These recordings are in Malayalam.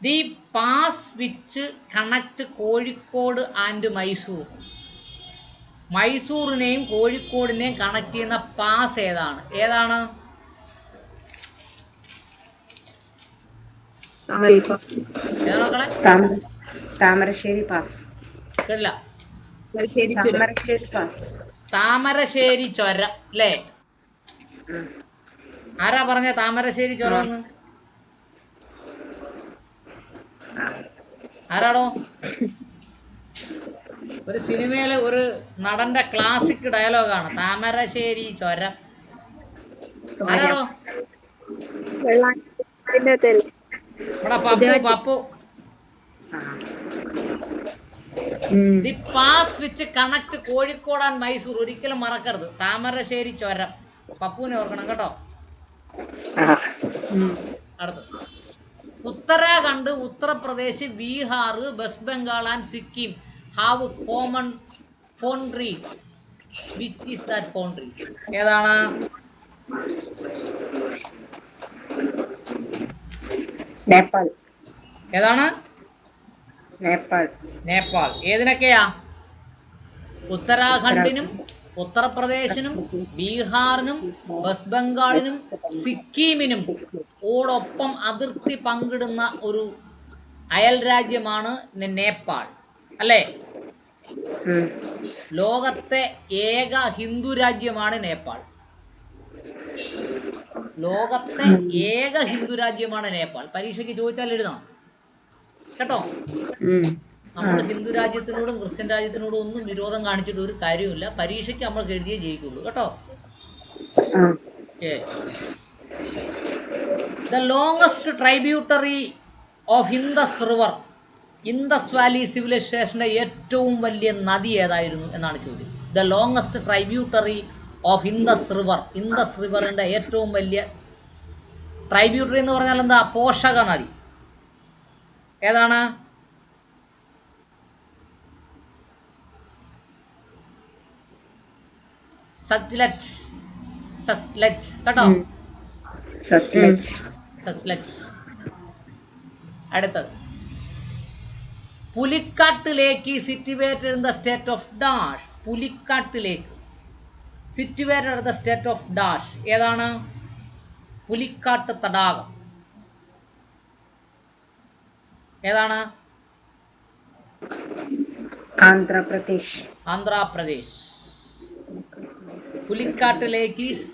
The pass which connect Kozhikode and Mysore. മൈസൂറിനെയും കോഴിക്കോടിനെയും കണക്ട് ചെയ്യുന്ന പാസ് ഏതാണ്? ഏതാണ്? ഏതാണ് മക്കളെ? താമരശ്ശേരി പാസ്. കേട്ടില്ല. താമരശ്ശേരി പാസ്. താമരശ്ശേരി ചുരം അല്ലേ? ആരാ പറഞ്ഞ താമരശ്ശേരി ചുരം എന്ന്? ആരാടോ? ഒരു സിനിമയിലെ ഒരു നടന്റെ ക്ലാസിക് ഡയലോഗാണ് താമരശ്ശേരി ചുരം. ആരാടോ? ഇവിടെ Pappu. The pass which connect Kozhikode and Mysore. ഒരിക്കലും മറക്കരുത്, താമരശ്ശേരി ചുരം. പപ്പുവിനെ ഓർക്കണം കേട്ടോ. അടുത്ത് Uttarakhand, Uttar Pradesh, Bihar, west Bengal and Sikkim have common boundaries. Which is that boundaries? ഏതാണ്? നേപ്പാൾ. ഏതാണ്? നേപ്പാൾ. ഏതിനൊക്കെയാ? ഉത്തരാഖണ്ഡിനും ഉത്തർപ്രദേശിനും ബീഹാറിനും വെസ്റ്റ് ബംഗാളിനും സിക്കിമിനും ഓടൊപ്പം അതിർത്തി പങ്കിടുന്ന ഒരു അയൽ രാജ്യമാണ് നേപ്പാൾ അല്ലേ? ലോകത്തെ ഏക ഹിന്ദു രാജ്യമാണ് നേപ്പാൾ. ലോകത്തെ ഏക ഹിന്ദു രാജ്യമാണ് നേപ്പാൾ. പരീക്ഷയ്ക്ക് ചോദിച്ചാൽ എഴുതണം കേട്ടോ. നമ്മൾ ഹിന്ദു രാജ്യത്തിനോടും ക്രിസ്ത്യൻ രാജ്യത്തിനോടും ഒന്നും വിരോധം കാണിച്ചിട്ട് ഒരു കാര്യമില്ല. പരീക്ഷയ്ക്ക് നമ്മൾ എഴുതിയേ ജയിക്കുള്ളൂ കേട്ടോ. The longest tributary of Indus river. Indus valley സിവിലൈസേഷൻ്റെ ഏറ്റവും വലിയ നദി ഏതായിരുന്നു എന്നാണ് ചോദ്യം. The longest tributary of Indus river. Indus റിവറിൻ്റെ ഏറ്റവും വലിയ ട്രൈബ്യൂട്ടറി എന്ന് പറഞ്ഞാൽ എന്താ? പോഷക നദി. ഏതാണ്? സത്ലജ് കേട്ടോ. സത്ലജ്. അടുത്തത് Pulicat lake situated in the state of dash. Pulicat lake situated in the state of dash. ഏതാണ്? പുലിക്കാട്ട് തടാകം. ഏതാണ്? Andhra Pradesh. Pulicat lake is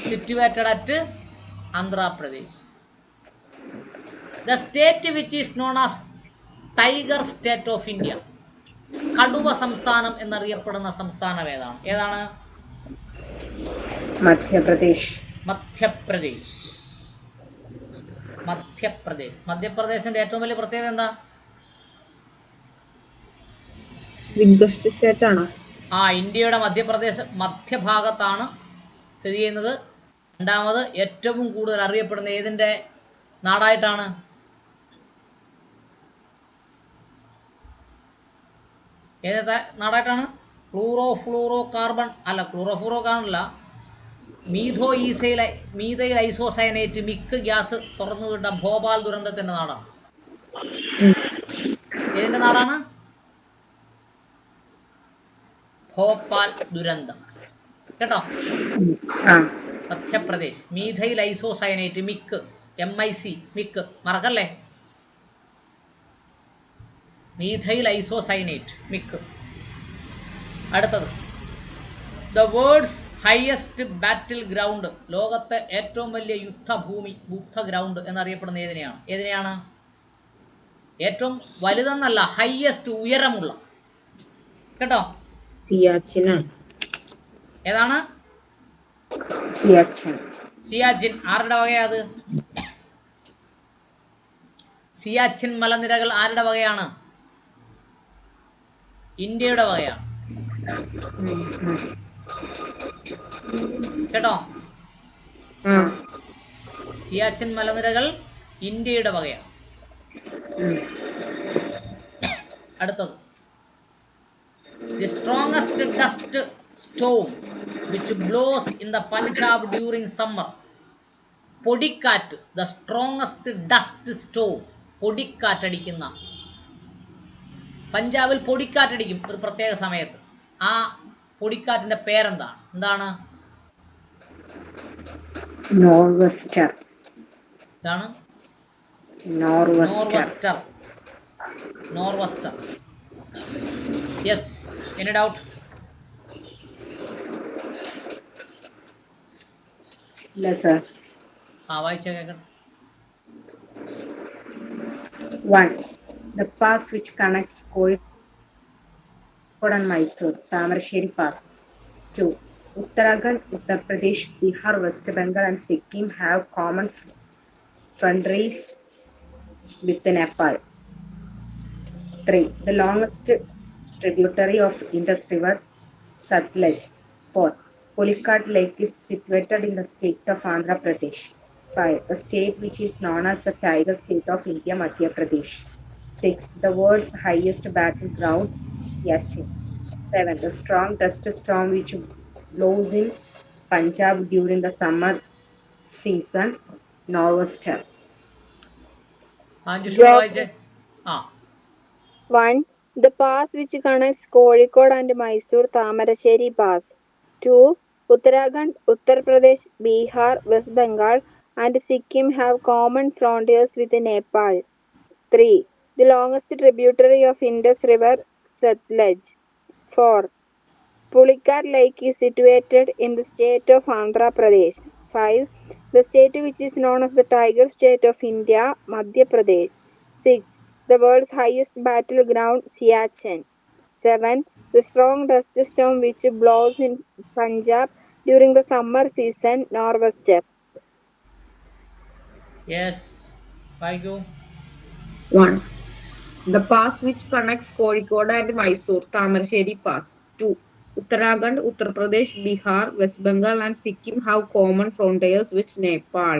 situated at Andhra Pradesh. The state which is known as tiger state of India. കടുവ സംസ്ഥാനം എന്നറിയപ്പെടുന്ന സംസ്ഥാനം ഏതാണ്? ഏതാണ്? മധ്യപ്രദേശ്. മധ്യപ്രദേശിന്റെ ഏറ്റവും വലിയ പ്രത്യേകത എന്താ? ബിഗ്ഗസ്റ്റ് സ്റ്റേറ്റ് ആണ്. ഇന്ത്യയുടെ മധ്യഭാഗത്താണ് സ്ഥിതി ചെയ്യുന്നത്. രണ്ടാമത് ഏറ്റവും കൂടുതൽ അറിയപ്പെടുന്ന ഏതിൻ്റെ നാടായിട്ടാണ്? ഏത് നാടായിട്ടാണ്? ഫ്ലൂറോ കാർബൺ അല്ല, മീഥൈൽ ഐസോസയനേറ്റ് മിക്ക് ഗ്യാസ് തുറന്നുവിട്ട ഭോപ്പാൽ ദുരന്തത്തിൻ്റെ നാടാണ്. ഏതിൻ്റെ നാടാണ്? ഭോപ്പാൽ ദുരന്തം കേട്ടോ. മധ്യപ്രദേശ്. മീഥൈൽ ഐസോസയനേറ്റ് മിക്ക്, MIC മിക്ക് മറക്കല്ലേ. മീഥൈൽ ഐസോസയനേറ്റ് മിക്ക്. അടുത്തത് the world's highest battle ground. ലോകത്തെ ഏറ്റവും വലിയ യുദ്ധ ഗ്രൗണ്ട് എന്നറിയപ്പെടുന്ന ഏതിനെയാണ്? ഏറ്റവും വലുതെന്നല്ല, ഹയസ്റ്റ് ഉയരമുള്ള കേട്ടോ. ഏതാണ്? സിയാച്ചിൻ. ആരുടെ വകയത്? സിയാച്ചിൻ മലനിരകൾ ആരുടെ വകയാണ്? ഇന്ത്യയുടെ വകയാണ് കേട്ടോ. സിയാച്ചിൻ മലനിരകൾ ഇന്ത്യയുടെ വകയാണ്. അടുത്തത് the strongest dust storm which blows in the Punjab during summer. പൊടിക്കാറ്റ്, ദ സ്ട്രോങ്ങസ്റ്റ് ഡസ്റ്റ് സ്റ്റോം, പൊടിക്കാറ്റടിക്കുന്ന, പഞ്ചാബിൽ പൊടിക്കാറ്റടിക്കും ഒരു പ്രത്യേക സമയത്ത്. ആ പൊടിക്കാറ്റിൻ്റെ പേരെന്താണ്? എന്താണ്? നോർവെസ്റ്റർ. ഇതാണ് norwester. Norwester. Norwester. Yes. Any doubt? ഇല്ല സർ. വായിച്ച കേൾക്കണം. 1. The pass which connects Kozhikode and Mysore, Tamarasheri Pass. 2. Uttarakhand, Uttar Pradesh, Bihar, West Bengal and Sikkim have common frontiers with Nepal. 3. The longest tributary of Indus River, Satluj. 4. Pulicat Lake is situated in the state of Andhra Pradesh. 5. The state which is known as the Tiger State of India, Madhya Pradesh. 6. The world's highest battleground, Siachen. 7. The strong dust storm which blows in Punjab during the summer season, Nor'wester. വായിച്ചേ. 1. The pass which connects Kozhikode and Mysore, Tamarasheri Pass. 2. Uttarakhand, Uttar Pradesh, Bihar, West Bengal and Sikkim have common frontiers with Nepal. 3. The longest tributary of Indus River, Satluj. 4. Pulicat Lake is situated in the state of Andhra Pradesh. 5. The state which is known as the Tiger State of India, Madhya Pradesh. 6. The world's highest battleground, Siachen. 7. The strong dust storm which blows in Punjab during the summer season, Nor'wester. Yes. വായിക്കൂ. 1. The pass which connects Kozhikode and Mysore, Tamarasheri Pass. 2. Uttarakhand, Uttar Pradesh, Bihar, West Bengal and Sikkim have common frontiers with Nepal.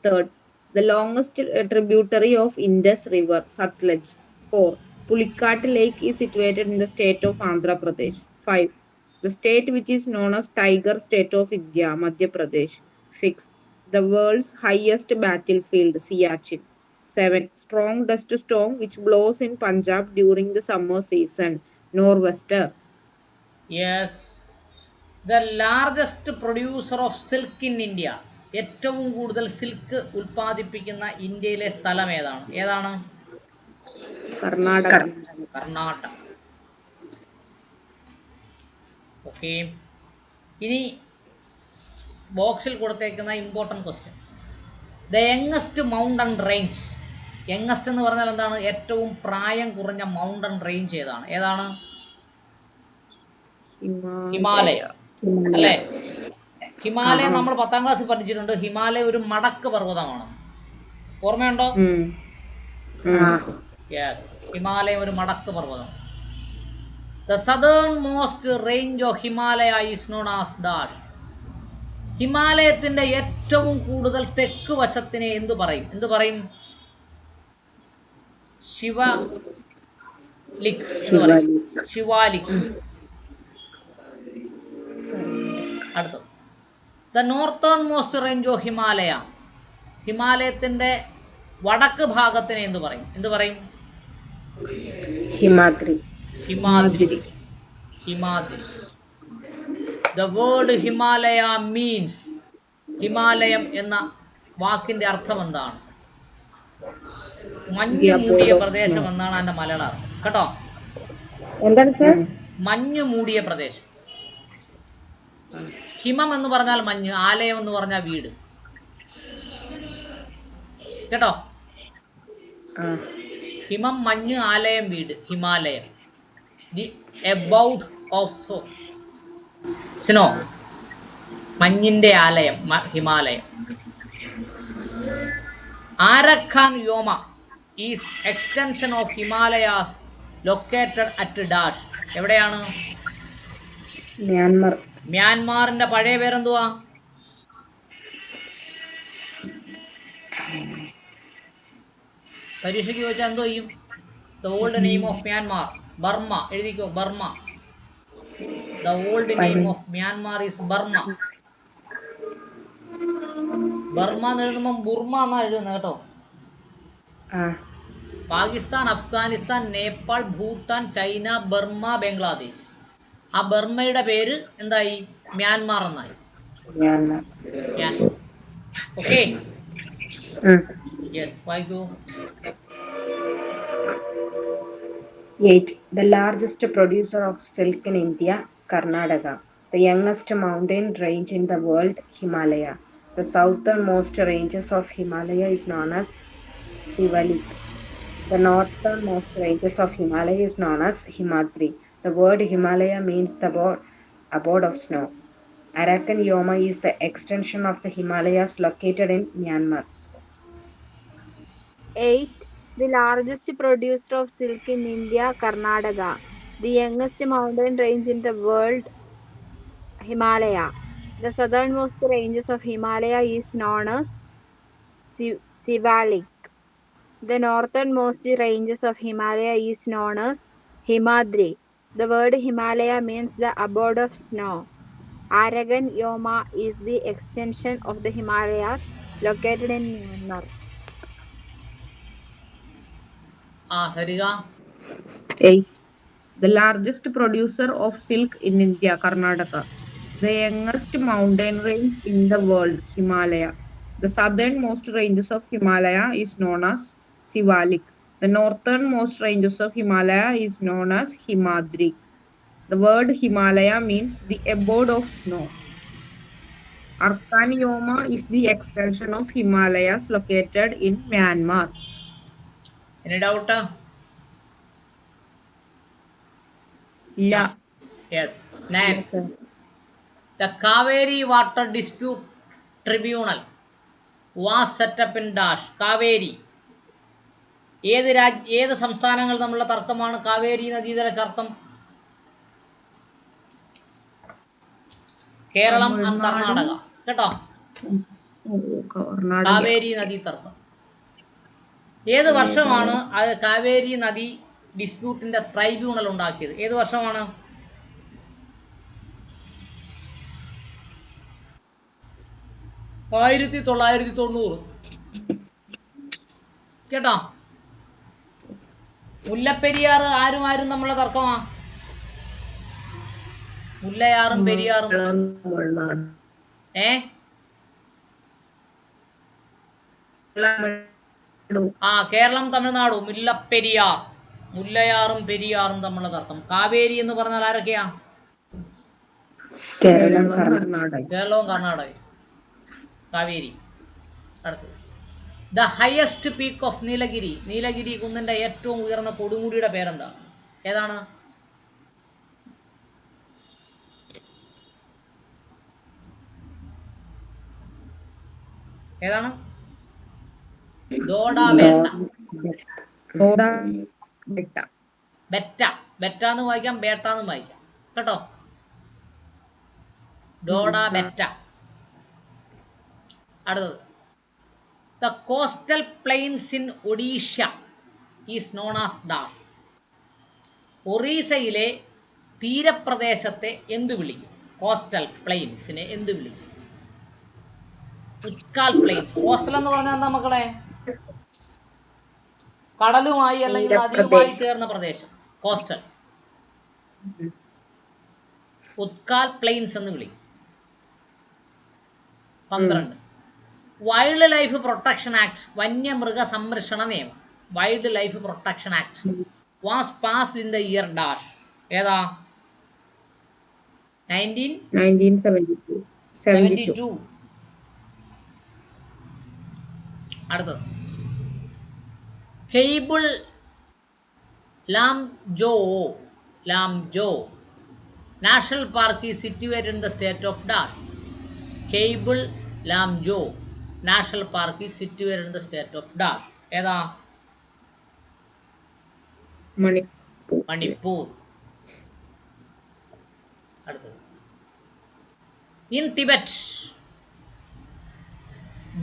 3rd. The longest tributary of Indus River, Satluj. 4. Pulicat Lake is situated in the state of Andhra Pradesh. 5. The state which is known as Tiger State of India, Madhya Pradesh. 6. The world's highest battlefield, Siachen. 7. Strong dust storm which blows in Punjab during the summer season, Nor'wester. Yes. The largest producer of silk in India, ഏറ്റവും കൂടുതൽ സിൽക്ക് ഉൽപ്പാദിപ്പിക്കുന്ന ഇന്ത്യയിലെ സ്ഥലം ഏതാണ്? ഏതാണ്? കർണാടക. കർണാടക. ഓക്കെ. ഇനി ബോക്സിൽ കൊടുത്തേക്കുന്ന important questions. The youngest mountain range. Youngest എന്ന് പറഞ്ഞാൽ എന്താണ്? ഏറ്റവും പ്രായം കുറഞ്ഞ മൗണ്ടൻ റേഞ്ച് ഏതാണ്? ഏതാണ്? ഹിമാലയ അല്ലേ? ഹിമാലയം നമ്മൾ 10ാം ക്ലാസ്സിൽ പഠിച്ചിട്ടുണ്ട്. ഹിമാലയ ഒരു മടക്ക് പർവ്വതമാണ്. ഓർമ്മയുണ്ടോ? യെസ്. ഹിമാലയം ഒരു മടക്ക് പർവ്വതം. The southern most range of Himalaya is known as dash. ഹിമാലയത്തിൻ്റെ ഏറ്റവും കൂടുതൽ തെക്ക് വശത്തിനെ എന്തു പറയും? എന്തു പറയും? ശിവലിക് എന്ന് പറയും. ശിവാലിക്. അടുത്തത് the northern most range of Himalaya. ഹിമാലയത്തിൻ്റെ വടക്ക് ഭാഗത്തിനെ എന്തു പറയും? എന്തു പറയും? Himadri. Himadri. Himadri. The word Himalaya means. ഹിമാലയം എന്ന വാക്കിൻ്റെ അർത്ഥം എന്താണ്? മഞ്ഞ് മൂടിയ പ്രദേശം എന്നാണ് അതിൻ്റെ മലയാളം അർത്ഥം. കേട്ടോ? എന്താണ് സർ? മഞ്ഞ് മൂടിയ പ്രദേശം. ഹിമം എന്ന് പറഞ്ഞാൽ മഞ്ഞ്, ആലയം എന്ന് പറഞ്ഞാൽ വീട്. കേട്ടോ? ഹിമം മഞ്ഞ്, ആലയം വീട്. ഹിമാലയം ദി എബൌട്ട് ഓഫ് സ്നോ. മഞ്ഞിൻ്റെ ആലയം ഹിമാലയം. Arakan Yoma is extension of Himalayas located at dash. എവിടെയാണ്? മ്യാൻമർ. മ്യാൻമാറിൻ്റെ പഴയ പേരെന്തുവാ? പരീക്ഷയ്ക്ക് ചോദിച്ചാൽ എന്തോ ചെയ്യും? The old name of Myanmar, Burma. എഴുതിക്കോ, Burma. The old name of Myanmar is Burma. Burma എന്ന് എഴുതുമ്പം ബുർമ എന്നാണ് എഴുതുന്നത് കേട്ടോ. ആ പാകിസ്ഥാൻ, അഫ്ഗാനിസ്ഥാൻ, നേപ്പാൾ, ഭൂട്ടാൻ, ചൈന, ബർമ്മ, ബംഗ്ലാദേശ്. ആ ബർമ്മയുടെ പേര് എന്തായി? മ്യാൻമാർ എന്നായി. മ്യാൻമാർ. മ്യാൻമാർ. ഓക്കെ, ഉം. യെസ്, വായിക്കൂ. 8. The largest producer of silk in India, Karnataka. The youngest mountain range in the world, Himalaya. The southernmost ranges of Himalaya is known as Sivalik. The northernmost ranges of Himalaya is known as Himadri. The word Himalaya means the abode of snow. Arakan Yoma is the extension of the Himalayas located in Myanmar. 8. The largest producer of silk in India, Karnataka. The youngest mountain range in the world, Himalaya. The southernmost ranges of Himalaya is known as Sivalik. The northernmost ranges of Himalaya is known as Himadri. The word Himalaya means the abode of snow. Arakan Yoma is the extension of the Himalayas located in Myanmar. Sarika. 8. The largest producer of silk in India, Karnataka. The youngest mountain range in the world, Himalaya. The southernmost ranges of Himalaya is known as Sivalik. The northernmost ranges of Himalaya is known as Himadri. The word Himalaya means the abode of snow. Arakan Yoma is the extension of Himalayas located in Myanmar. Any doubt? Yeah. Yes. 9. The Kaveri Water Dispute Tribunal was set up in Dash. Kaveri. ഏത് സംസ്ഥാനങ്ങൾ തമ്മിലുള്ള തർക്കമാണ് കാവേരി നദീതല തർക്കം? കേരളം ആൻഡ് കർണാടക. കേട്ടോ, കാവേരി നദീ തർക്കം. ഏത് വർഷമാണ് അത് കാവേരി നദി ഡിസ്പ്യൂട്ടിന്റെ ട്രൈബ്യൂണൽ ഉണ്ടാക്കിയത്? ഏത് വർഷമാണ്? 1990. കേട്ടോ, മുല്ലപ്പെരിയാർ ആരും നമ്മളെ തർക്കമാ. മുല്ലയാറും പെരിയാറും. കേരളം തമിഴ്നാടും. മുല്ലപ്പെരിയാർ, മുല്ലയാറും പെരിയാറും തമ്മിലുള്ള തർക്കം. കാവേരി എന്ന് പറഞ്ഞാൽ ആരൊക്കെയാ? കേരളവും കർണാടകയും. കാവേരി. അടുത്തത്, the highest peak of Nilgiri. Nilgiri കുന്നിന്റെ ഏറ്റവും ഉയർന്ന കൊടുമുടിയുടെ പേരെന്താണ്? ഏതാണ്? ഏതാണ്? ബെറ്റ എന്ന് വായിക്കാം, ബേട്ട എന്ന് വായിക്കാം. കേട്ടോ, ഡോഡ ബെറ്റ. അടുത്തത്, the coastal plains in Odisha is known as dash. ഒറീസയിലെ തീരപ്രദേശത്തെ എന്ത് വിളിക്കും? കോസ്റ്റൽ പ്ലെയിൻസിനെ എന്ത് വിളിക്കും? ഉത്കാൽ പ്ലെയിൻസ്. കോസ്റ്റൽ എന്ന് പറഞ്ഞാൽ എന്താ മക്കളെ? കടലുമായി അല്ലെങ്കിൽ നദിയുമായി ചേർന്ന പ്രദേശം, കോസ്റ്റൽ. ഉത്കാൽ പ്ലെയിൻസ് എന്ന് വിളിക്കും. 12. വൈൽഡ് ലൈഫ് പ്രൊട്ടക്ഷൻ ആക്ട്, വന്യമൃഗ സംരക്ഷണ നിയമം, wildlife protection act was passed in the year dash. ഏതാ? 1972. അടുത്തത്, Keibul Lamjao national park is situated in the state of dash. Keibul Lamjao national park is situated in the state of dash. ഏതാ? മണിപ്പൂർ. അടുത്തത്, in Tibet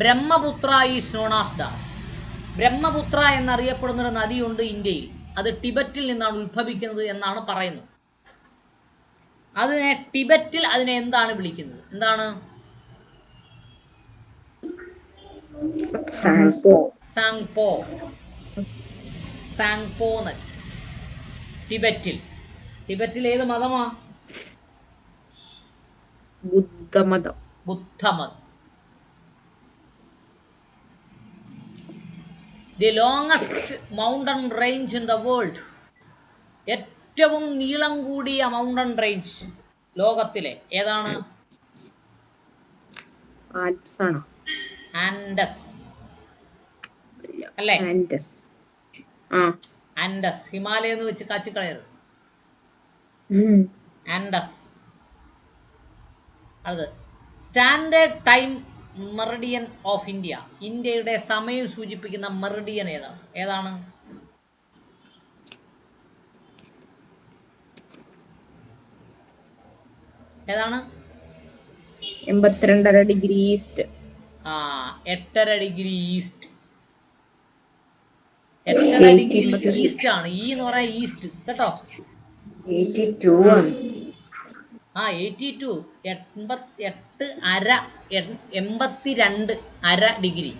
Brahmaputra is known as dash. Brahmaputra എന്നറിയപ്പെടുന്നൊരു നദിയുണ്ട് ഇന്ത്യയിൽ. അത് ടിബറ്റിൽ നിന്നാണ് ഉത്ഭവിക്കുന്നത് എന്നാണ് പറയുന്നത്. ടിബറ്റിൽ അതിനെ എന്താണ് വിളിക്കുന്നത്? എന്താണ്? Sangpo. സാങ്പോ. സാങ്പോ എന്ന് ടിബറ്റിൽ. ടിബറ്റിൽ ഏത് മതമാ? ബുദ്ധമതം. ബുദ്ധമതം. The longest mountain range in the world. ഏറ്റവും നീളം കൂടിയ മൗണ്ടൻ റേഞ്ച് ലോകത്തിലെ ഏതാണ്? ആൽപ്സ് ആണോ? ആൻഡസ് അല്ലേ? ആൻഡസ്. ആ. ആൻഡസ്. ഹിമാലയം എന്ന് വെച്ച് കാച്ചിക്കളയരുത്. ആൻഡസ്. അത് standard time Meridian of India. ഇന്ത്യയുടെ സമയം സൂചിപ്പിക്കുന്ന മെറിഡിയൻ ഏതാണ്? ഏതാണ്? ഏതാണ്? 82.5 degree east. 8.5 degree east. 8.5 degree east ആണ്. ഈ എന്ന് പറയാൻ ഈസ്റ്റ് കേട്ടോ. 82 ആണ്. 82. 88 അര 82 അര ഡിഗ്രി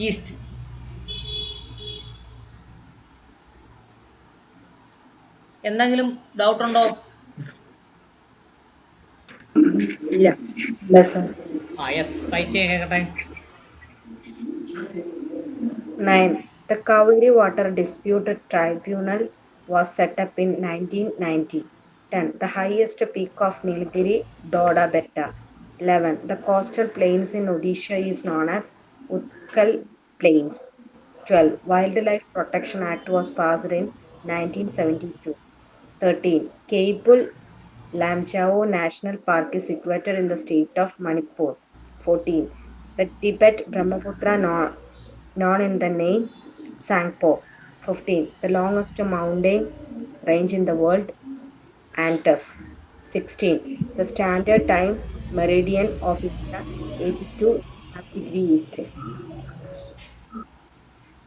ഈസ്റ്റ്. എന്തെങ്കിലും ഡൗട്ട് ഉണ്ടോ? ഇല്ല. സർ. യെസ്, വായിച്ചേ കേൾക്കട്ടെ. 9. The Kaveri Water Dispute Tribunal was set up in 1990. 10. The highest peak of Nilgiri, Doda Betta. 11. The coastal plains in Odisha is known as Utkal Plains. 12. Wildlife Protection Act was passed in 1972. 13. Keibul Lamjao National Park is situated in the state of Manipur. 14. The Tibet Brahmaputra known in the name Sangpo. 15. The longest mountain range in the world, Antas. 16. The standard time meridian of India, 82.5 degrees east.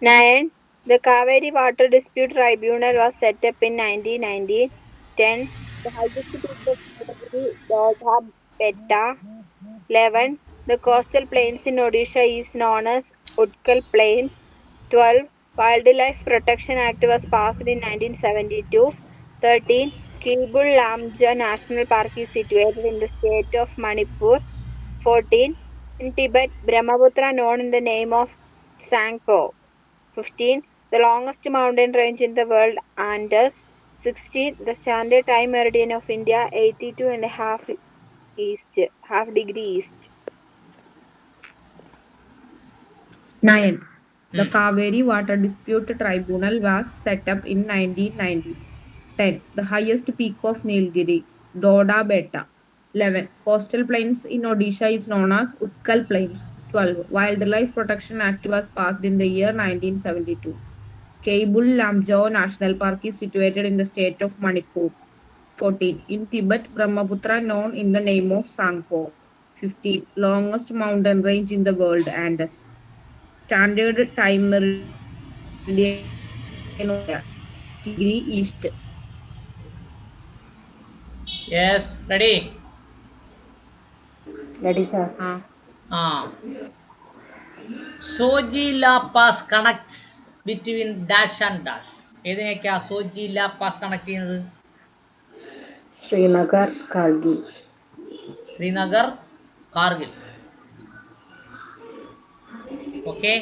9. The Kaveri Water Dispute Tribunal was set up in 1990. 10. The highest peak of Nilgiri, Dodha Betta. 11. The coastal plains in Odisha is known as Utkal Plains. 12. Wildlife Protection Act was passed in 1972. 13. Keibul Lamjao National Park is situated in the state of Manipur. 14. In Tibet, Brahmaputra known in the name of Sangpo. 15. The longest mountain range in the world, Andes. 16. The standard time meridian of India, 82.5 degree east. 9. The Kaveri Water Dispute Tribunal was set up in 1990. 10. The highest peak of Nilgiri, Doda Betta. 11. Coastal plains in Odisha is known as Utkal Plains. 12. Wildlife Protection Act was passed in the year 1972. Keibul Lamjao National Park is situated in the state of Manipur. 14. In Tibet, Brahmaputra known in the name of Sangpo. 15. Longest mountain range in the world, Andes. Standard time meridian degree east. Yes, ready? Ready, sir? Zoji La pass connect between dash and dash. ഏതിനൊക്കെയാ സോജി ലാ പാസ് കണക്ട് ചെയ്യുന്നത്? Srinagar, Kargil. Srinagar, Kargil. Okay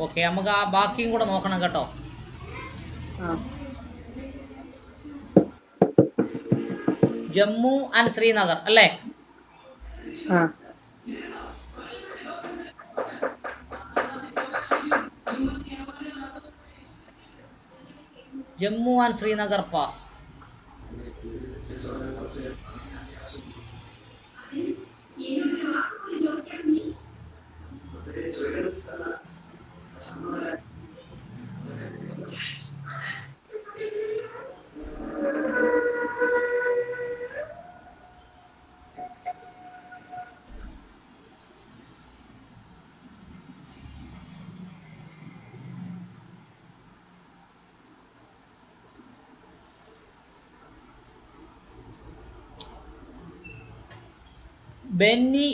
okay, നമുക്ക് ആ ബാക്കിയും കൂടെ നോക്കണം കേട്ടോ. ജമ്മു ആൻഡ് ശ്രീനഗർ അല്ലേ? Jammu and Srinagar pass. Benny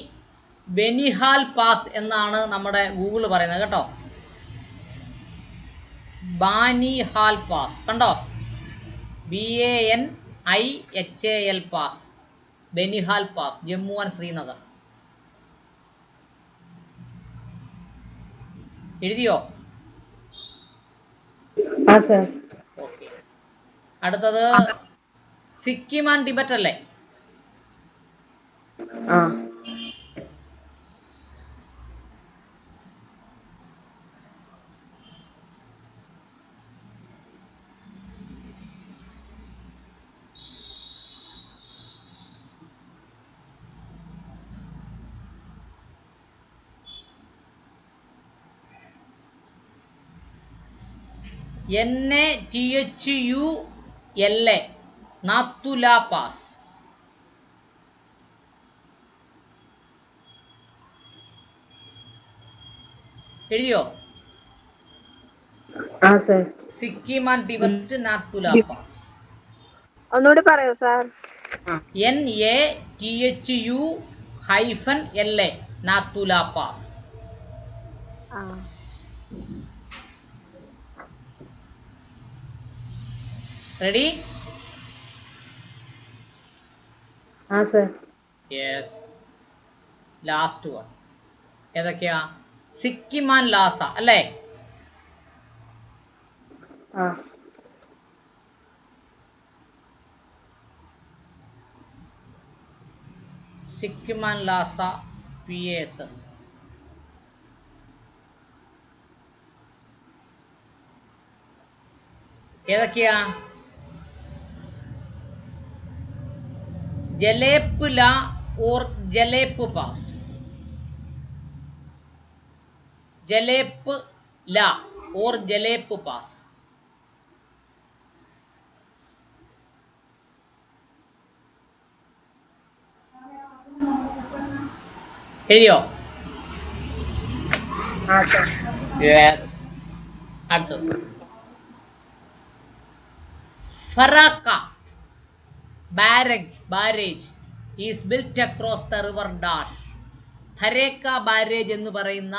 Banihal pass എന്നാണ് നമ്മുടെ ഗൂഗിൾ പറയുന്നത് കേട്ടോ. ബാനിഹാൽ പാസ് കണ്ടോ, BANIHAL pass, Banihal pass, Jammu and Srinagar. എഴുതിയോ? ആ സർ. ഓക്കെ. അടുത്തത് സിക്കിം ആൻഡ് ടിബറ്റ് അല്ലേ? ആ NATHULA നാത്തുല പാസ്. എഴുതിയോ? ആ sir. Sikkim and Tibet Nathula pass. ഒന്നുകൂടി പറയോ സാർ? NATHULA Nathula pass. ആ റെഡി? ആ സർ. യെസ്. ലാസ്റ്റ് വൺ ഏതൊക്കെയാ? സിക്കിം ആൻഡ് ലാസ അല്ലേ? ആ സിക്കിം ആൻഡ് ലാസ PASS. ഏതൊക്കെയാ? ജലേപ്പ് ല ഓർ ജലേപ്പ് പാസ്. ജലേപ്പ് ല ഓർ ജലേപ്പ് പാസ്. എഴുതിയോ? ആ സർ. യെസ്. അടുത്തത് Farakka barrage is built across the river dash. Farakka barrage എന്ന് പറയുന്ന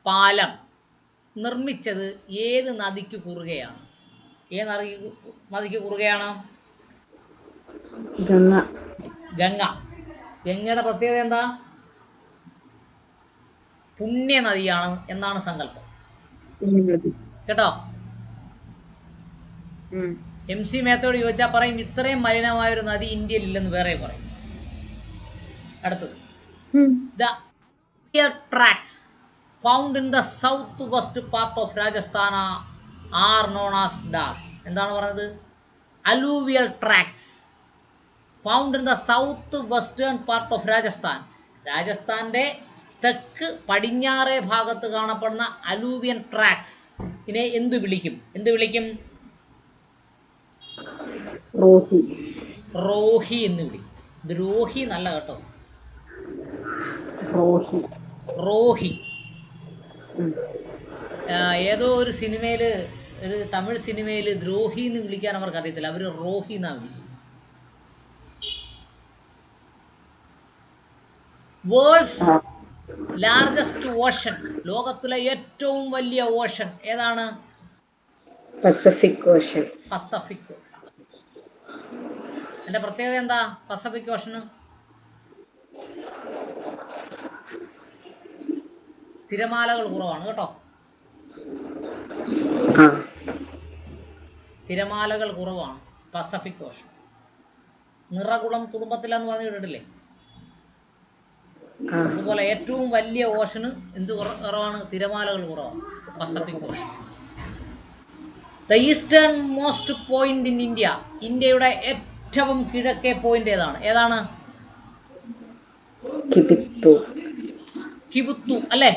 പാലം നിർമ്മിച്ചത് ഏത് നദിക്ക് കുറുകയാണ്? ഏത് നദിക്ക് കുറുകയാണ്? ഗംഗ. ഗംഗ. ഗംഗയുടെ പ്രത്യേകത എന്താ? പുണ്യ നദിയാണ് എന്നാണ് സങ്കല്പം കേട്ടോ. MC മേത്തോട് ചോദിച്ചാൽ പറയും ഇത്രയും മലിനമായൊരു നദി ഇന്ത്യയിൽ ഇല്ലെന്ന് വേറെ പറയും. അടുത്തത് the tracts found in the south west part of Rajasthan are known as dash. എന്താണ് പറഞ്ഞത്? Alluvial tracts found in the south western part of Rajasthan. രാജസ്ഥാൻ്റെ തെക്ക് പടിഞ്ഞാറേ ഭാഗത്ത് കാണപ്പെടുന്ന അലൂവിയൻ ട്രാക്സ് ഇതിനെ എന്ത് വിളിക്കും? എന്ത് വിളിക്കും? റോഹി. റോഹി എന്ന് വിളിക്കും. ഇത് രോഹി നല്ല കേട്ടോ, റോഹി. റോഹി. ഏതോ ഒരു സിനിമയിൽ, ഒരു തമിഴ് സിനിമയിൽ ദ്രോഹി എന്ന് വിളിക്കാൻ അവർക്ക് അറിയത്തില്ല, അവർ റോഹി എന്നാണ് വിളിക്കുന്നത്. വേൾഡ്സ് ലാർജസ്റ്റ് ഓഷൻ, ലോകത്തിലെ ഏറ്റവും വലിയ ഓഷൻ ഏതാണ്? Pacific Ocean. Pacific Ocean. എൻ്റെ പ്രത്യേകത എന്താ പസഫിക് ഓഷന്? തിരമാലകൾ കുറവാണ് കേട്ടോ. തിരമാലകൾ കുറവാണ് പസഫിക് ഓഷൻ. നിറകുളം കുടുംബത്തിലെന്ന് പറഞ്ഞു കേട്ടിട്ടില്ലേ? അതുപോലെ ഏറ്റവും വലിയ ഓഷന് എന്ത് കുറവാണ്? തിരമാലകൾ കുറവാണ്, Pacific Ocean. The eastern most point in India, ഇന്ത്യയുടെ ഏറ്റവും കിഴക്കേ പോയിന്റ് ഏതാണ്? ഏതാണ്? കിബുത്തു അല്ലേ?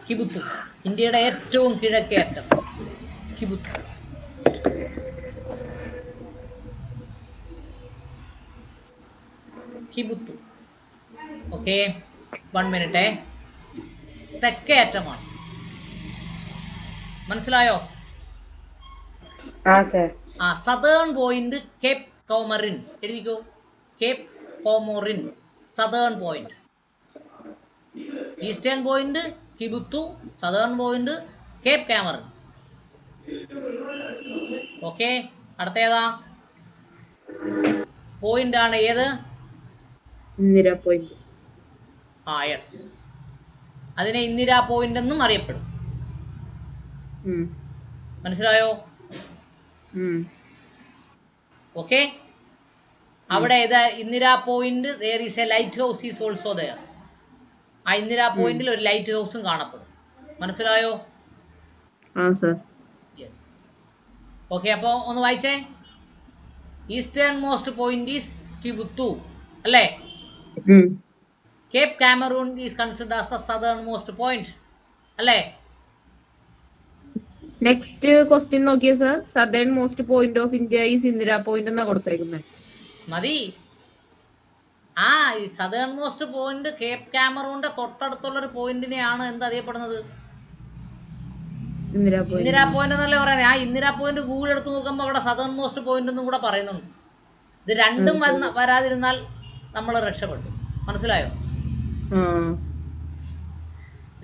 കിബുത്തു, ഇന്ത്യയുടെ ഏറ്റവും കിഴക്കേ അറ്റം കിബുത്തു. കിബുത്തു. Okay, 1 minute. തെക്കേ അറ്റമാണ്, മനസ്സിലായോ? Southern point Cape Comorin. എഴുതിക്കോ, Cape Comorin. Southern point. Eastern point Kibithu, southern point Cape Comorin. Okay, അടുത്ത ഏതാ പോയിന്റ് ആണ്? ഏത്? ഇന്ദിര പോയിന്റ്. യെസ്, അതിനെ ഇന്ദിരാ പോയിന്റ് എന്നും അറിയപ്പെടും. മനസ്സിലായോ? ഓക്കെ, അവിടെ ഏതാ Indira point? There is a lighthouse is also there. ആ ഇന്ദിരാ പോയിന്റിൽ ഒരു ലൈറ്റ് ഹൗസും കാണപ്പെടും. മനസ്സിലായോ? യെസ്. ഓക്കെ, അപ്പോൾ ഒന്ന് വായിച്ചേ. Eastern most point is Kibithu അല്ലേ? Cape Comorin is considered as the southern most point അല്ലേ? നെക്സ്റ്റ് ക്വസ്റ്റ്യൻ നോക്കിയേ sir. Southern most point of India is Indira point എന്നാ കൊടുത്തേക്കുന്നത്. മതി. ഈ സദേൺ മോസ്റ്റ് പോയിന്റ് കേപ്പ് കാമറൂണിന്റെ തൊട്ടടുത്തുള്ളൊരു പോയിന്റിനെയാണ് എന്തറിയപ്പെടുന്നത്? ഇന്ദിരാ പോയിന്റ് എന്നല്ലേ പറയുന്നത്. ആ ഇന്ദിരാ പോയിന്റ് ഗൂഗിൾ എടുത്ത് നോക്കുമ്പോൾ അവിടെ സദേൺ മോസ്റ്റ് പോയിന്റ് എന്നും കൂടെ പറയുന്നുണ്ട്. ഇത് രണ്ടും വരാതിരുന്നാൽ നമ്മൾ രക്ഷപ്പെട്ടു. മനസ്സിലായോ?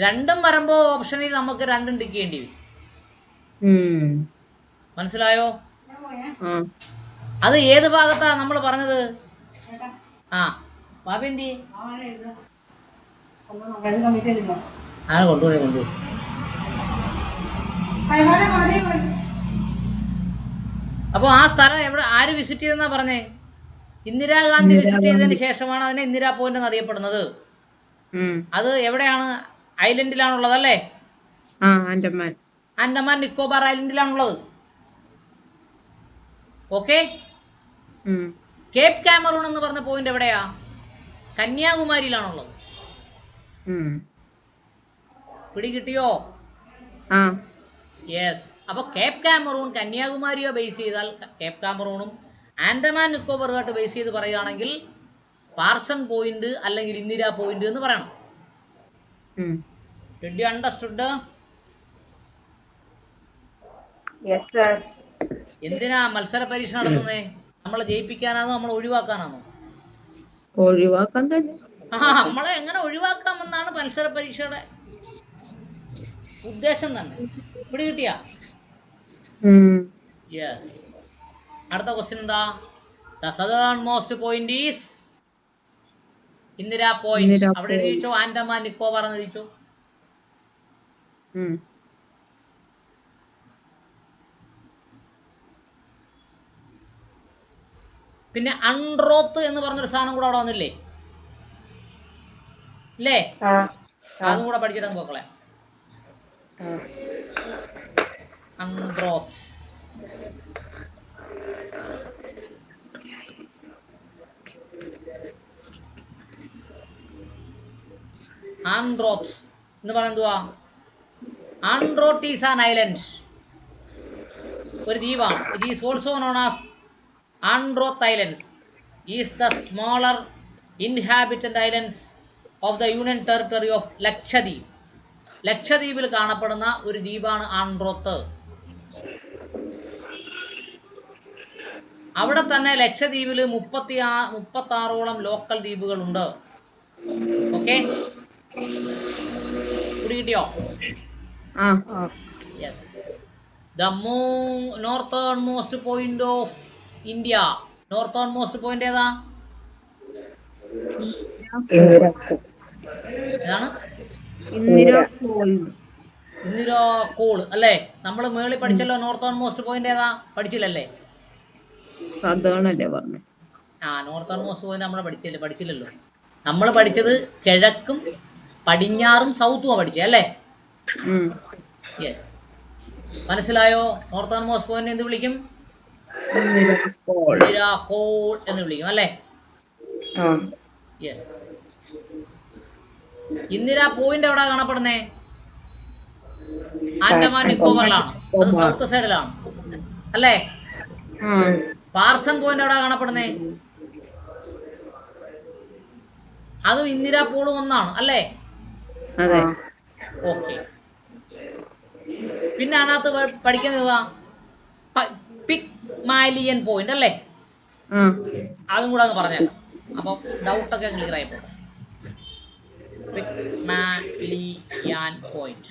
രണ്ടും വരുമ്പോൾ ഓപ്ഷനിൽ നമുക്ക് രണ്ടും ടിക്ക് ചെയ്യേണ്ടി വരും. മനസ്സിലായോ? അത് ഏത് ഭാഗത്താ നമ്മൾ പറഞ്ഞത്? ബാബിൻ്റെ കൊണ്ടുപോയി അപ്പോൾ ആ സ്ഥലം എവിടെ, ആര് വിസിറ്റ് ചെയ്തെന്നാ പറഞ്ഞേ? ഇന്ദിരാഗാന്ധി വിസിറ്റ് ചെയ്തതിന് ശേഷമാണ് അതിനെ ഇന്ദിരാ പോയിന്റ് എന്നറിയപ്പെടുന്നത്. അത് എവിടെയാണ്? ഐലൻഡിലാണുള്ളത് അല്ലേ? ആൻഡമാൻ നിക്കോബാർ ഐലൻഡിലാണുള്ളത്. ഓക്കെ, കേപ്പ് കാമറൂൺ എന്ന് പറഞ്ഞ പോയിന്റ് എവിടെയാ? കന്യാകുമാരിയിലാണുള്ളത്. പിടി കിട്ടിയോ? യെസ്. അപ്പോൾ കേപ്പ് കാമറൂൺ കന്യാകുമാരിയോ ബേസ് ചെയ്താൽ കേപ്പ് കാമറൂണും ആൻഡമാൻ നിക്കോബറുമായിട്ട് ബേസ് ചെയ്ത് പറയുകയാണെങ്കിൽ പാർസൺ പോയിന്റ് അല്ലെങ്കിൽ ഇന്ദിരാ പോയിന്റ് എന്ന് പറയണം. Did you understood? Yes sir. എന്തിനാ മത്സര പരീക്ഷ നടത്തുന്നേ? നമ്മളെ ജയിപ്പിക്കാനാണോ നമ്മളെ ഒഴിവാക്കാനാണോ? ഒഴിവാക്കാൻ തന്നെ. നമ്മളെ എങ്ങനെ ഒഴിവാക്കാമെന്നാണ് മത്സര പരീക്ഷയുടെ ഉദ്ദേശം തന്നെ. പിടി കിട്ടിയാ? യെസ്. അടുത്ത ക്വസ്റ്റ്യൻ എന്താ? The southern most point is Indira point. അവിടെ എഴുതിച്ചോ ആൻഡമാൻ നിക്കോബാർ എന്ന് എഴുതിച്ചോ. പിന്നെ അൺറോത്ത് എന്ന് പറഞ്ഞൊരു സാധനം കൂടെ അവിടെ വന്നില്ലേ? ഇല്ലേ? അതും കൂടെ പഠിച്ചിട്ട് മക്കളെ. അൺറോത്ത്. ആൻഡ്രോത്ത് എന്ന് പറഞ്ഞാൽ എന്തുവാ? ആൻഡ്രോത്ത് ഈസ് ആൻ ഐലൻഡ്, ഒരു ദ്വീപാണ്. It is also known as Androth islands is the smaller inhabitant islands of the union territory of Lakshadweep. ലക്ഷദ്വീപിൽ കാണപ്പെടുന്ന ഒരു ദ്വീപാണ് ആൻഡ്രോത്ത്. അവിടെ തന്നെ ലക്ഷദ്വീപിൽ 36ഓളം ലോക്കൽ ദ്വീപുകളുണ്ട്. ഓക്കെ, കിട്ടിയോ? Yes. The northern most point of India. Northern most point ഏതാ? ഏതാണ്? ഇന്ദിരാ കോൾ അല്ലേ? നമ്മൾ മേളിൽ പഠിച്ചല്ലോ. നോർത്തേൺ മോസ്റ്റ് പോയിന്റ് ഏതാ? പഠിച്ചില്ലല്ലേ? നോർത്തേൺ മോസ്റ്റ് പോയിന്റ് നമ്മൾ പഠിച്ചില്ലല്ലോ. നമ്മൾ പഠിച്ചത് കിഴക്കും പടിഞ്ഞാറും സൗത്തുമാണ് പഠിച്ചത് അല്ലേ? യെസ്. മനസ്സിലായോ? നോർത്തേൺ മോസ്റ്റ് പോയിന്റ് എന്ത് വിളിക്കും? ഇന്ദിരാ കോൾ എന്ന് വിളിക്കും അല്ലേ? യെസ്. ഇന്ദിരാ പോയിന്റ് എവിടെ കാണപ്പെടുന്നേ? ആൻഡമാൻ നിക്കോബറിലാണ്. അത് സൗത്ത് സൈഡിലാണ് അല്ലേ? പാർസൺ പോയിന്റ് എവിടെ കാണപ്പെടുന്നേ? അതും ഇന്ദിരാ പൂളും ഒന്നാണ് അല്ലേ? ഓക്കെ. പിന്നെ അതിനകത്ത് പഠിക്കുന്നത് പിഗ്മാലിയൻ പോയിന്റ് അല്ലേ? അതും കൂടെ അങ്ങ് പറഞ്ഞേക്കാം. അപ്പം ഡൗട്ടൊക്കെ ക്ലിയർ ആയി പോട്ടെ. Pygmalion point.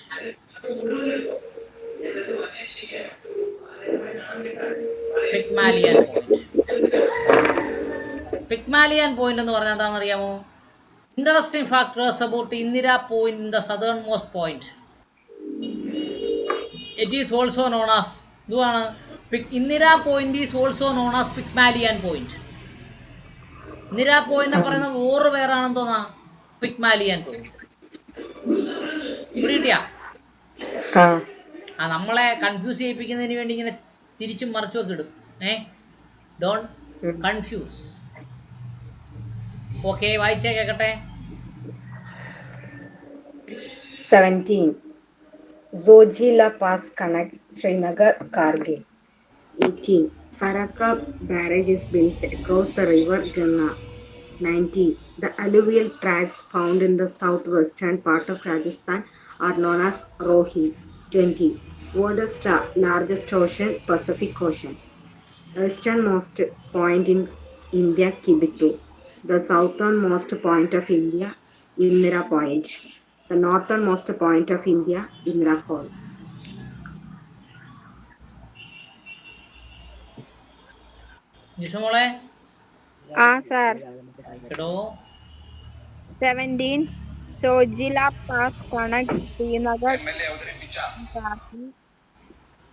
Pygmalion point. Pygmalion point എന്ന് പറഞ്ഞാൽ എന്താണെന്ന് അറിയാമോ? Interesting factors about Indira point in the southern most point. It is also known as ഇതുമാണ് Indira point is also known as Pygmalion point. Indira point പറയുന്ന വേറെ പേരാണെന്ന് തോന്നാ പിഗ്മാലിയൻ പോയിന്റ്. ഇവിടെ കിട്ടിയാ നമ്മളെ കൺഫ്യൂസ് ചെയ്യിപ്പിക്കുന്നതിന് വേണ്ടി ഇങ്ങനെ തിരിച്ചും മറിച്ചും ഒക്കെ ഇടും. Don't confuse. ഓക്കെ, വായിച്ചേ കേക്കട്ടെ. 17. Zojila Pass connects Srinagar, Kargil. 18. Farakka Barrage is built across the river Ganga. 19. The alluvial tracts found in the southwestern part of Rajasthan are known as Rohi. 20. World's largest ocean, Pacific Ocean. Easternmost point in India, Kibitu. The southernmost point of India, Indira Point. The northernmost point of India, Indira Col. ജിഷമോളെ sir. കേട്ടോ. 17. Sojila Pass connects Srinagar.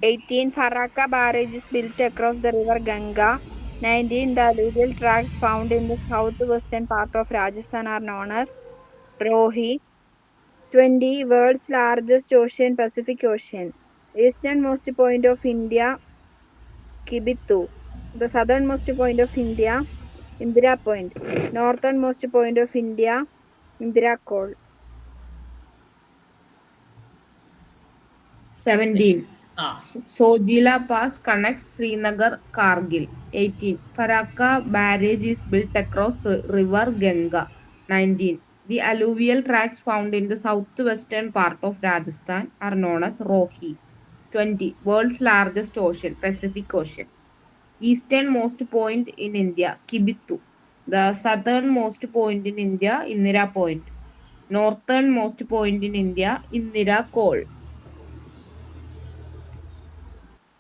18. Farakka Barrage is built across the river Ganga. 19. The alluvial tracts found in the southwestern part of Rajasthan are known as Rohi. 20. World's largest ocean, Pacific Ocean. Easternmost point of India, Kibitu. The southernmost point of India, Indira Point. Northernmost point of India, Indira Col. 17. ആ Sojila Pass connects Srinagar, Kargil. 18. Farakka Barrage is built across river Ganga. 19. The alluvial tracts found in the southwestern part of Rajasthan are known as Rohi. 20. World's largest ocean, Pacific Ocean. Easternmost point in India, Kibitu. The southernmost point in India, Indira Point. Northernmost point in India, Indira Col.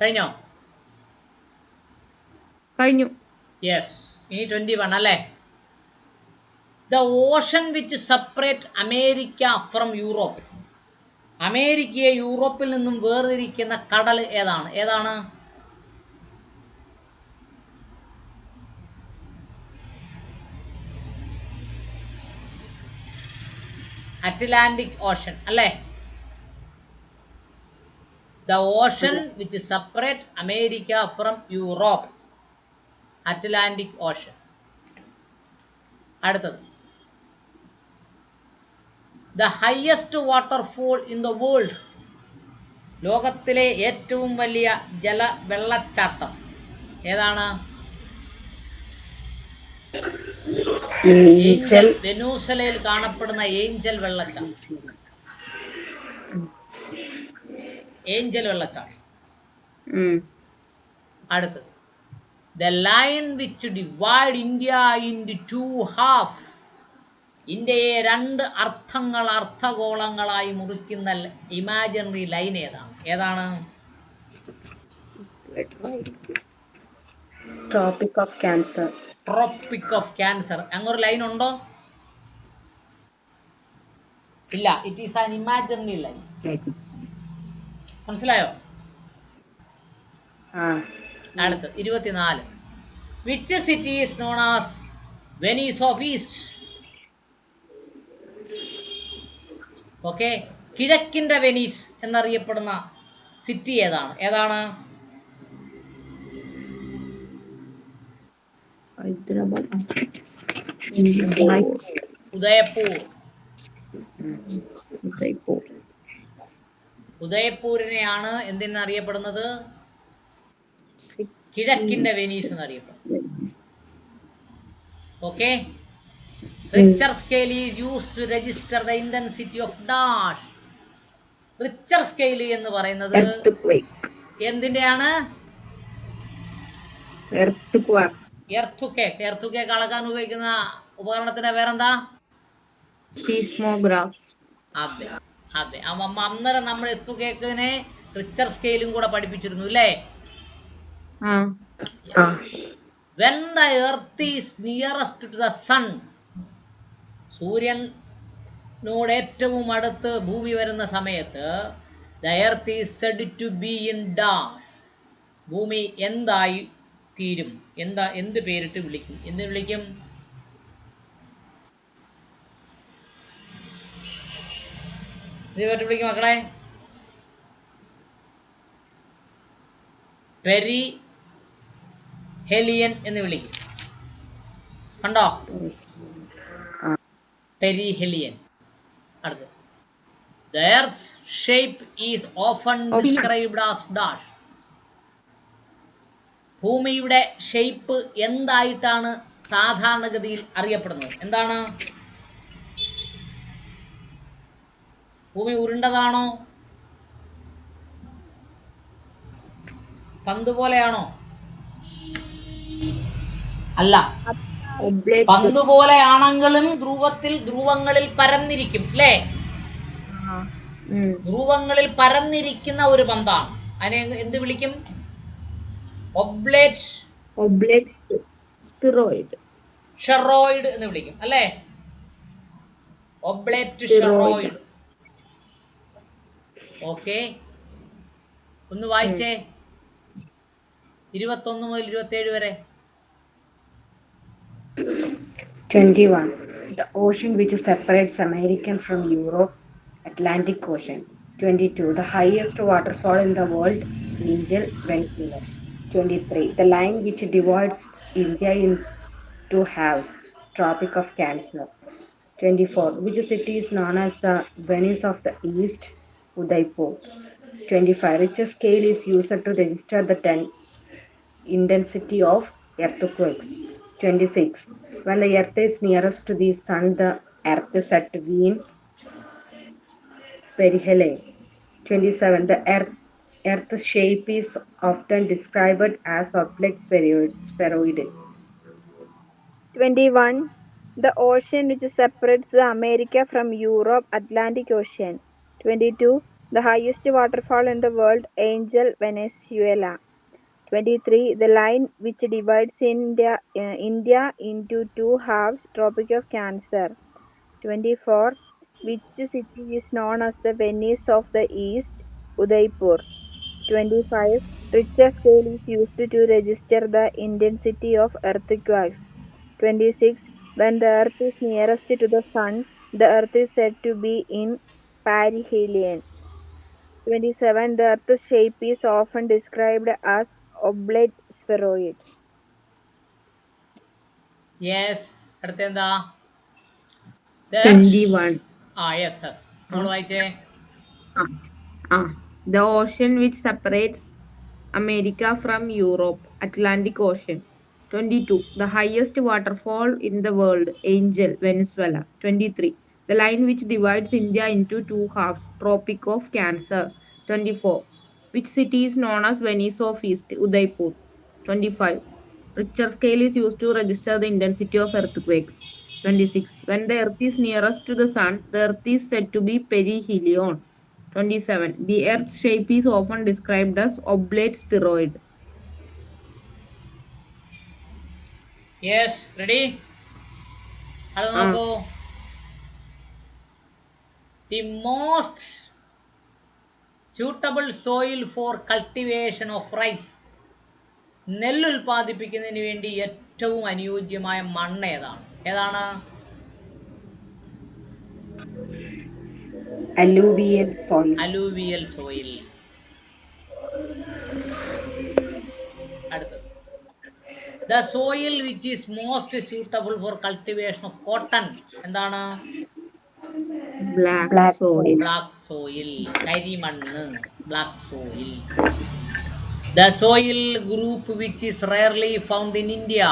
കഴിഞ്ഞോ? കഴിഞ്ഞു. യെസ്. ഇനി 21 അല്ലേ? The ocean which separate America from Europe. അമേരിക്കയെ യൂറോപ്പിൽ നിന്നും വേർതിരിക്കുന്ന കടൽ ഏതാണ്? ഏതാണ്? അറ്റ്ലാന്റിക് ഓഷൻ അല്ലേ? The ocean which separate America from Europe, Atlantic ocean. അടുത്തത്, the highest waterfall in the world. ലോകത്തിലെ ഏറ്റവും വലിയ വെള്ളച്ചാട്ടം ഏതാണ്? ഏഞ്ചൽ, വെനൂസലയിൽ കാണപ്പെടുന്ന ഏഞ്ചൽ വെള്ളച്ചാട്ടം. ഏഞ്ചൽ വെള്ളച്ചാട്ടം. അടുത്തത്, the line which divide India into two half. ഇന്ത്യയെ രണ്ട് അർദ്ധഗോളങ്ങളായി മുറിക്കുന്ന ഇമാജിനറി ലൈൻ ഏതാണ്? ഏതാണ്? Tropic of Cancer. Tropic of cancer. അങ്ങൊരു ലൈൻ ഉണ്ടോ? ഇല്ല. It is an imaginary line. മനസ്സിലായോ? അടുത്ത് 24. Which city is known as Venice of east? Okay, കിഴക്കിൻ്റെ വെനീസ് എന്നറിയപ്പെടുന്ന സിറ്റി ഏതാണ്? ഏതാണ്? ഉദയപൂർ. ഉദയപൂരിനെയാണ് എന്തിനറിയപ്പെടുന്നത്? കിഴക്കിൻ്റെ വെനീസ് എന്നറിയപ്പെടുന്നത്. Okay. Richter scale is used to register the intensity of dash. Richter scale എന്ന് പറയുന്നത് എന്തിൻ്റെയാണ്? എർത്ത് കേക്ക് അളക്കാൻ ഉപയോഗിക്കുന്ന ഉപകരണത്തിന്റെ പേരെന്താ? Seismograph. അതെ അതെ. അന്നേരം നമ്മൾ എർത്ത് കേക്കിനെ റിച്ചർ സ്കെയിലും കൂടെ പഠിപ്പിച്ചിരുന്നു അല്ലേ? When the earth is nearest to the sun, സൂര്യനോട് ഏറ്റവും അടുത്ത് ഭൂമി വരുന്ന സമയത്ത് the earth is said to be in dash, ഭൂമി എന്തായി തീരും? എന്ത് പേരിട്ട് വിളിക്കും? എന്ത് വിളിക്കും? എന്ത് പേരിട്ട് വിളിക്കും മക്കളെ? പെരി ഹെലിയൻ എന്ന് വിളിക്കും. കണ്ടോ? പെരിഹെലിയൻ. അടുത്ത്, the earth's shape is often described as dash. ഭൂമിയുടെ ഷേപ്പ് എന്തായിട്ടാണ് സാധാരണഗതിയിൽ അറിയപ്പെടുന്നത്? എന്താണ്? ഭൂമി ഉരുണ്ടതാണോ? പന്ത് പോലെയാണോ? അല്ല. പന്ത് പോലെയാണെങ്കിലും ധ്രുവങ്ങളിൽ പരന്നിരിക്കും അല്ലേ? ധ്രുവങ്ങളിൽ പരന്നിരിക്കുന്ന ഒരു പന്താണ്. അതിനെ എന്ത് വിളിക്കും? ഒബ്ലേറ്റ് ഷെറോയിഡ് എന്ന് വിളിക്കും അല്ലേ? ഒബ്ലേറ്റ് ഷെറോയിഡ്. ഓക്കെ, ഒന്ന് വായിച്ചേ 21 മുതൽ 27 വരെ. 21. The ocean which separates America from Europe, Atlantic Ocean. 22. The highest waterfall in the world, Angel, Vancouver. 23. The line which divides India into halves, Tropic of Cancer. 24. Which city is known as the Venice of the East, Udaipur. 25. Richter scale is used to register the intensity of earthquakes. 26. When the earth is nearest to the sun, the earth is said to be in perihelion. 27. The earth's shape is often described as oblate spheroid. 21. The ocean which separates America from Europe, Atlantic Ocean. 22. The highest waterfall in the world, Angel, Venezuela. 23. The line which divides India into two halves, Tropic of Cancer. 24. Which city is known as the Venice of the East, Udaipur. 25. Richter scale is used to register the intensity of earthquakes. 26. When the earth is nearest to the sun, the earth is said to be in perihelion. 27. The earth's shape is often described as oblate spheroid. Yes. അടുത്തെന്താ? 21. യെസ്. നമ്മൾ വായിച്ചേ. The ocean which separates America from Europe, Atlantic Ocean. 22. The highest waterfall in the world, Angel, Venezuela. 23. The line which divides India into two halves, Tropic of Cancer. 24. Which city is known as Venice of East, Udaipur. 25. Richter scale is used to register the intensity of earthquakes. 26. When the earth is nearest to the sun, the earth is said to be perihelion. 27. The earth's shape is often described as oblate spheroid. Yes. Ready? അത് നോക്കൂ. The most suitable soil for cultivation of rice. നെല്ല് ഉൽപ്പാദിപ്പിക്കുന്നതിന് വേണ്ടി ഏറ്റവും അനുയോജ്യമായ മണ്ണ് ഏതാണ്? Alluvial soil. അടുത്തത്, the soil which is most suitable for cultivation of cotton. എന്താണ്? Black soil. ബ്ലാക്ക് സോയിൽ, കരിമണ്ണ്, black soil. The soil group which is rarely found in India.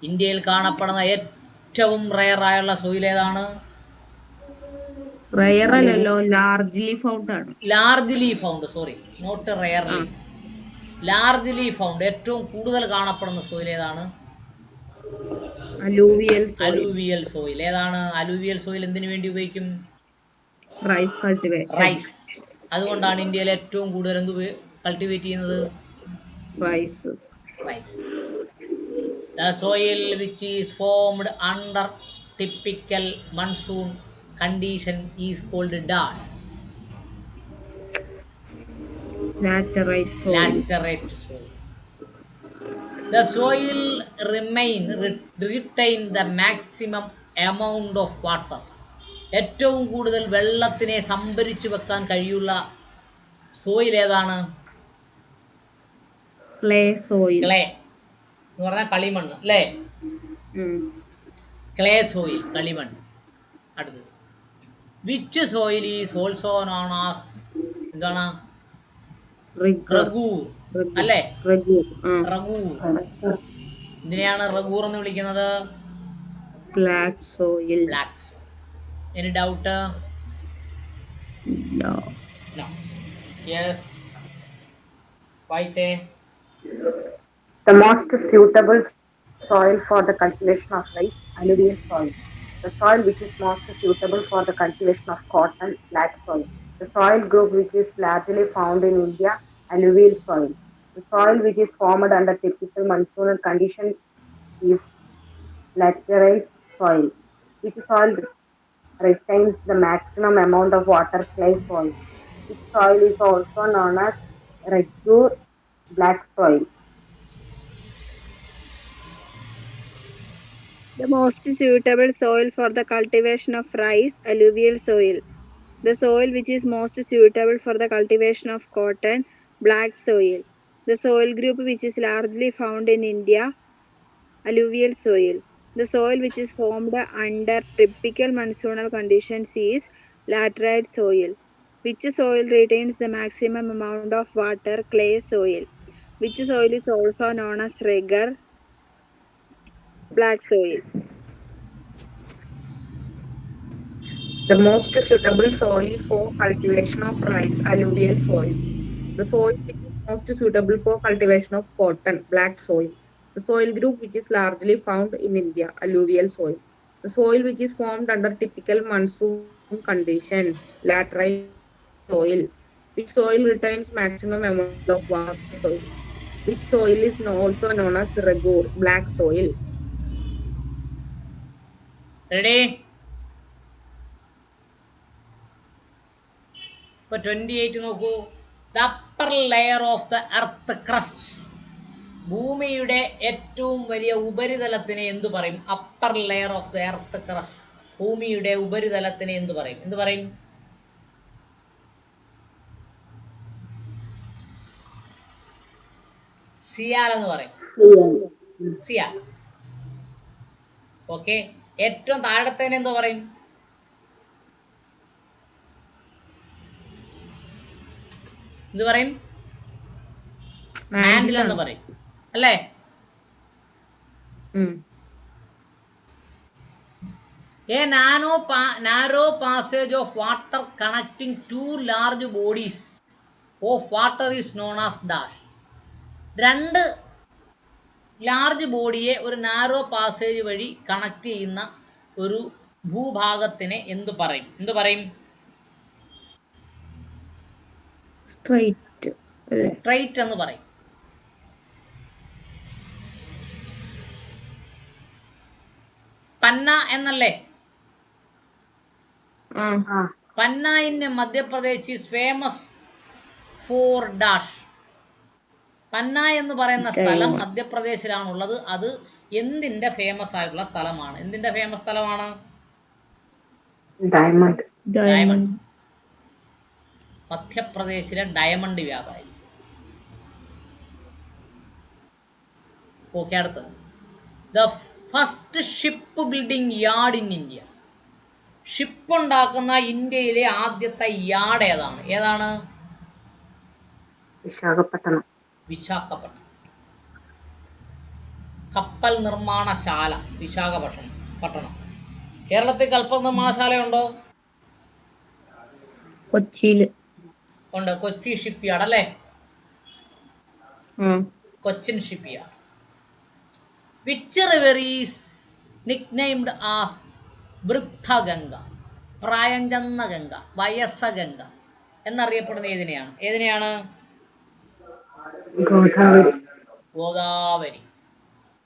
ഇന്ത്യയിൽ കാണപ്പെടുന്ന ഏറ്റവും റയർ ആയുള്ള സോയിൽ ഏതാണ്? റയർ അല്ലല്ലോ, ലാർജ്ലി ഫൗണ്ട് ആണ്. Largely found, sorry, not rarely. Largely found, ഏറ്റവും കൂടുതൽ കാണപ്പെടുന്ന സോയിൽ ഏതാണ്? Alluvial soil. Alluvial soil. ഏതാണ് അലൂവിയൽ സോയിൽ? എന്തിനു വേണ്ടി ഉപയോഗിക്കും? Rice cultivation. റൈസ്. അതുകൊണ്ടാണ് ഇന്ത്യയിൽ ഏറ്റവും കൂടുതൽ എന്ത് കൾട്ടിവേറ്റ് ചെയ്യുന്നത്? Rice. Rice. The soil which is formed under typical monsoon condition is called dash. Laterite soil. Laterite soil. The soil retain the maximum amount of water. ഏറ്റവും കൂടുതൽ വെള്ളത്തിനെ സംഭരിച്ചു വെക്കാൻ കഴിയുള്ള സോയിൽ ഏതാണ്? Clay soil. ക്ലേ എന്ന് പറഞ്ഞാൽ കളിമണ്ണ് അല്ലേ? ക്ലേ സോയിൽ, കളിമണ്ണ്. അടുത്തത് which soil is also known as എന്താണ്? റഗൂർ അല്ലേ? റഗൂർ. ഇതിനെയാണ് റഗൂർ എന്ന് വിളിക്കുന്നത്. Black soil. Black. Any doubt? No. No. Yes. Why say? The most suitable soil for the cultivation of rice, alluvial soil. The soil which is most suitable for the cultivation of cotton, black soil. The soil group which is largely found in India, alluvial soil. The soil which is formed under typical monsoonal conditions is laterite soil. Which soil retains the maximum amount of water, clay soil. Which soil is also known as regular black soil. The most suitable soil for the cultivation of rice, alluvial soil. The soil which is most suitable for the cultivation of cotton, black soil. The soil group which is largely found in India, alluvial soil. The soil which is formed under typical monsoonal conditions is laterite soil. Which soil retains the maximum amount of water, clay soil. Which soil is also known as regular black soil. The most suitable soil for cultivation of rice, alluvial soil. The soil which is most suitable for cultivation of cotton, black soil. The soil group which is largely found in India, alluvial soil. The soil which is formed under typical monsoon conditions, laterite soil. Which soil retains maximum amount of water, soil. Which soil is also known as regular black soil. Ready? ഇപ്പൊ 28 നോക്കൂ. The upper layer of the earth crest. ഭൂമിയുടെ ഏറ്റവും വലിയ ഉപരിതലത്തിനെ എന്തു പറയും? Upper layer of the earth crest. ഭൂമിയുടെ ഉപരിതലത്തിനെ എന്തു പറയും? എന്തു പറയും? സിയാൽ എന്ന് പറയും. സിയാൽ. ഓക്കെ. ഏറ്റവും താഴത്തേനെ എന്തോ പറയും? എന്ത് പറയും? മാൻഡിൽ എന്ന് പറയും അല്ലേ? A narrow passage of water connecting two large bodies of water is known as dash. രണ്ട് ലാർജ് ബോഡിയെ ഒരു നാരോ പാസേജ് വഴി കണക്ട് ചെയ്യുന്ന ഒരു ഭൂഭാഗത്തിനെ എന്തു പറയും? എന്തു പറയും? സ്ട്രെയിറ്റ് എന്ന് പറയും. പന്ന എന്നല്ലേ? Panna in Madhya Pradesh is famous for dash. Panna എന്ന് പറയുന്ന സ്ഥലം മധ്യപ്രദേശിലാണുള്ളത്. അത് എന്തിന്റെ ഫേമസ് ആയിട്ടുള്ള സ്ഥലമാണ്? എന്തിന്റെ ഫേമസ് സ്ഥലമാണ്? ഡയമണ്ട്. മധ്യപ്രദേശിലെ ഡയമണ്ട് വ്യാപാരി. ഓക്കെ. അടുത്തത് the first ship building yard in India. Ship ഉണ്ടാക്കുന്ന ഇന്ത്യയിലെ ആദ്യത്തെ യാർഡ് ഏതാണ്? ഏതാണ്? വിശാഖപട്ടണം. വിശാഖപട്ടണം. കപ്പൽ നിർമ്മാണശാല വിശാഖപട്ടണം. കേരളത്തിൽ കപ്പൽ നിർമ്മാണശാലയുണ്ടോ? കൊച്ചിയിൽ ഉണ്ട്. കൊച്ചി ഷിപ്പ് യാർഡ് അല്ലേ? Cochin shipyard. Which river is nicknamed as Vriddha Ganga, പ്രായം ചെന്ന ഗംഗ, വയസ്സഗംഗ എന്നറിയപ്പെടുന്ന ഏതിനെയാണ്? ഗോദാവരി. ഗോദാവരി.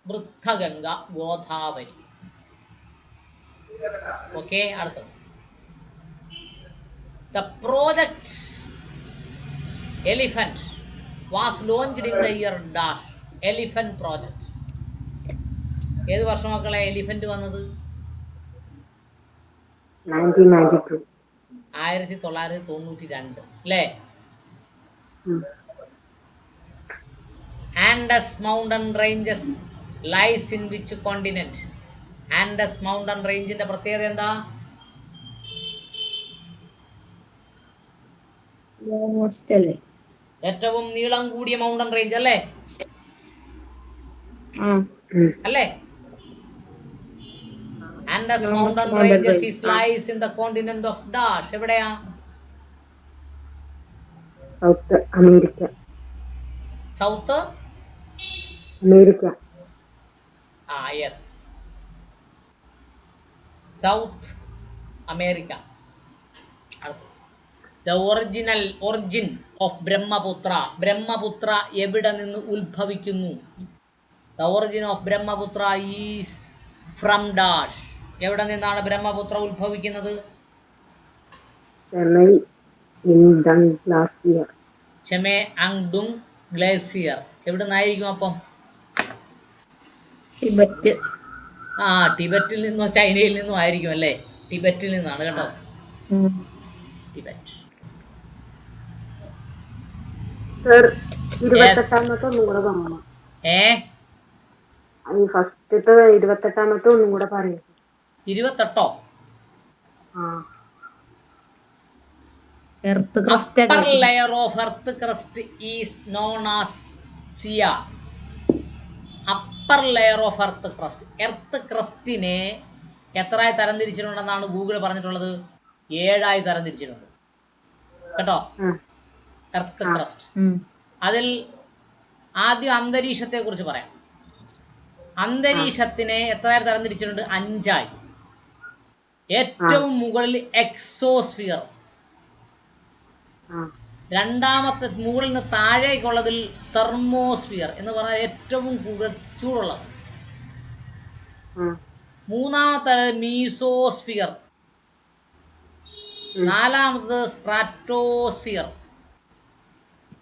വൃദ്ധഗംഗ, ഗോദാവരി. ഓക്കെ, അടുത്തത്. The project elephant was launched in the year dash. Elephant project ഏത് വർഷം മക്കളെ എലിഫന്റ് വന്നത്? 1992 അല്ലേ? Andes mountain ranges lies in which continent? Andes mountain റേഞ്ചിന്റെ പ്രത്യേകത എന്താ? ഏറ്റവും നീളം കൂടിയ മൗണ്ടൻ റേഞ്ച് അല്ലേ? അല്ലേ? Andes mountain ranges is lies in the continent of dash. എവിടെയാ? South America. South America. Yes, south America. The origin of Brahmaputra. Brahmaputra എവിടെ നിന്ന് ഉത്ഭവിക്കുന്നു? The origin of Brahmaputra is from dash. എവിടെ നിന്നാണ് ബ്രഹ്മപുത്ര ഉത്ഭവിക്കുന്നത്? Chemayungdung glacier. എവിടെ നിന്നായിരിക്കും അപ്പം? ടിബറ്റ്. ടിബറ്റിൽ നിന്നോ ചൈനയിൽ നിന്നോ ആയിരിക്കും അല്ലേ? ടിബറ്റിൽ നിന്നാണ് കേട്ടോ. ടിബറ്റ്. ഫസ്റ്റത്തെ 28ാമത്തെ ഒന്നും കൂടെ പറയും. 28ഓ? Earth crust. Upper layer of earth crust is known as Sia. Upper layer of earth crust. Earth ക്രസ്റ്റിനെ എത്രയായി തരംതിരിച്ചിട്ടുണ്ടെന്നാണ് ഗൂഗിൾ പറഞ്ഞിട്ടുള്ളത്? 7ആയി തരംതിരിച്ചിട്ടുണ്ട് കേട്ടോ. Earth crust. അതിൽ ആദ്യം അന്തരീക്ഷത്തെ കുറിച്ച് പറയാം. അന്തരീക്ഷത്തിനെ എത്രയായി തരംതിരിച്ചിട്ടുണ്ട്? 5ആയി. ഏറ്റവും മുകളിൽ എക്സോസ്ഫിയർ, രണ്ടാമത്തെ മുകളിൽ നിന്ന് താഴേക്കുള്ളതിൽ തെർമോസ്ഫിയർ എന്ന് പറഞ്ഞാൽ ഏറ്റവും കൂടുതൽ ചൂടുള്ളത്, മൂന്നാമത്തെ മീസോസ്ഫിയർ, നാലാമത്തത് സ്ട്രാറ്റോസ്ഫിയർ,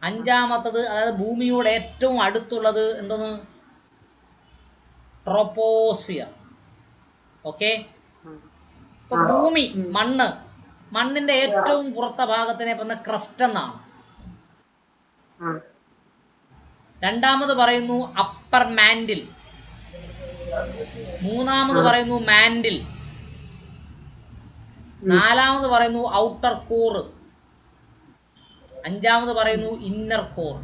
അഞ്ചാമത്തത് അതായത് ഭൂമിയോട് ഏറ്റവും അടുത്തുള്ളത് എന്തോന്ന്? ട്രോപ്പോസ്ഫിയർ. ഓക്കെ, ഭൂമി, മണ്ണിന്റെ ഏറ്റവും പുറത്തെ ഭാഗത്തിനെ പറയുന്ന ക്രസ്റ്റ് എന്നാണ്. രണ്ടാമത് പറയുന്നു അപ്പർ മാൻഡിൽ, മൂന്നാമത് പറയുന്നു മാൻഡിൽ, നാലാമത് പറയുന്നു ഔട്ടർ കോർ, അഞ്ചാമത് പറയുന്നു ഇന്നർ കോർ.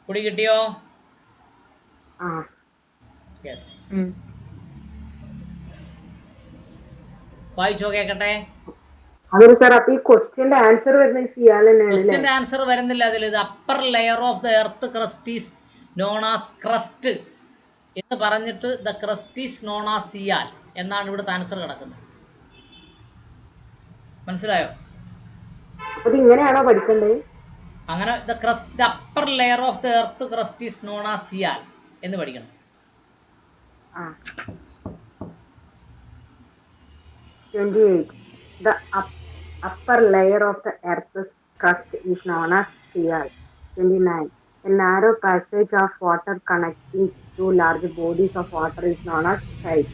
കുടി കിട്ടിയോ? യെസ്. വായിച്ചോ കേക്കട്ടെ. ക്വസ്റ്റ്യന്റെ ആൻസർ വരുന്നില്ല അതിൽ. ഇത് upper layer of the earth crest is known as crest എന്ന് പറഞ്ഞിട്ട് the crest is known as CIAL എന്നാണ് ഇവിടുത്തെ ആൻസർ കിടക്കുന്നത്. മനസ്സിലായോ? ഇങ്ങനെയാണോ പഠിക്കേണ്ടത്? അങ്ങനെ the upper layer of the earth crest is known as CIAL എന്ന് പഠിക്കണം. The upper layer of the Earth's crust is known as Sial. 29. A narrow passage of water connecting two large bodies of water is known as Strait.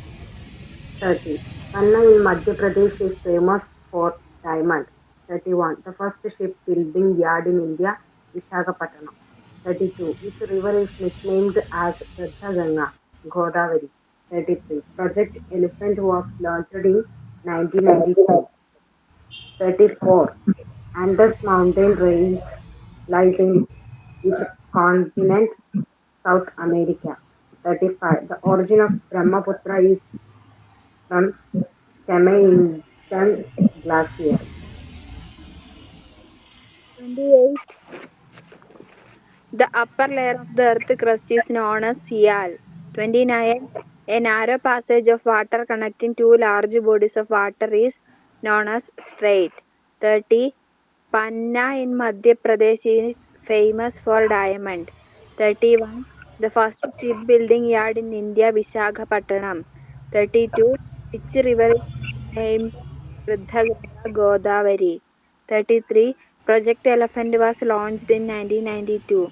30. Panna in Madhya Pradesh is famous for diamond. 31. The first ship building yard in India, Visakhapatnam. 32. Which river is nicknamed as Ganga? Godavari. 33. Project Elephant was launched in 1995. 34. Andes mountain range lies in which continent? South America. 35. The origin of Brahmaputra is from Chemaintan Glacier. 28. The upper layer of the earth crust is known as seal. 29. A narrow passage of water connecting two large bodies of water is known as strait. 30. Panna in Madhya Pradesh is famous for diamond. 31. The first shipbuilding yard in India, Visakhapatnam. 32. Which river is named Vruddhaganga Godavari? 33. Project Elephant was launched in 1992.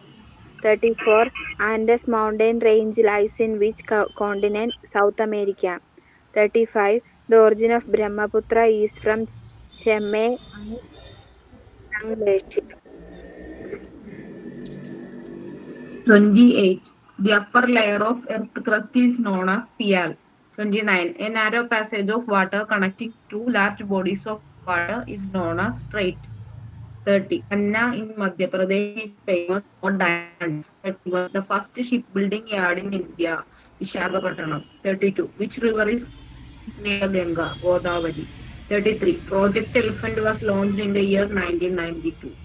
34. Andes mountain range lies in which continent? South America. 35. The origin of Brahmaputra is from Chemme and Dang Glacier. 28. The upper layer of earth crust is known as seal. 29. A narrow passage of water connecting two large bodies of water is known as strait. 30. Panna in Madhya Pradesh is famous for diamonds. 31. The first shipbuilding yard in India, Visakhapatnam. 32. Which river is near Ganga? Godavari. 33. Project Elephant was launched in the year 1992.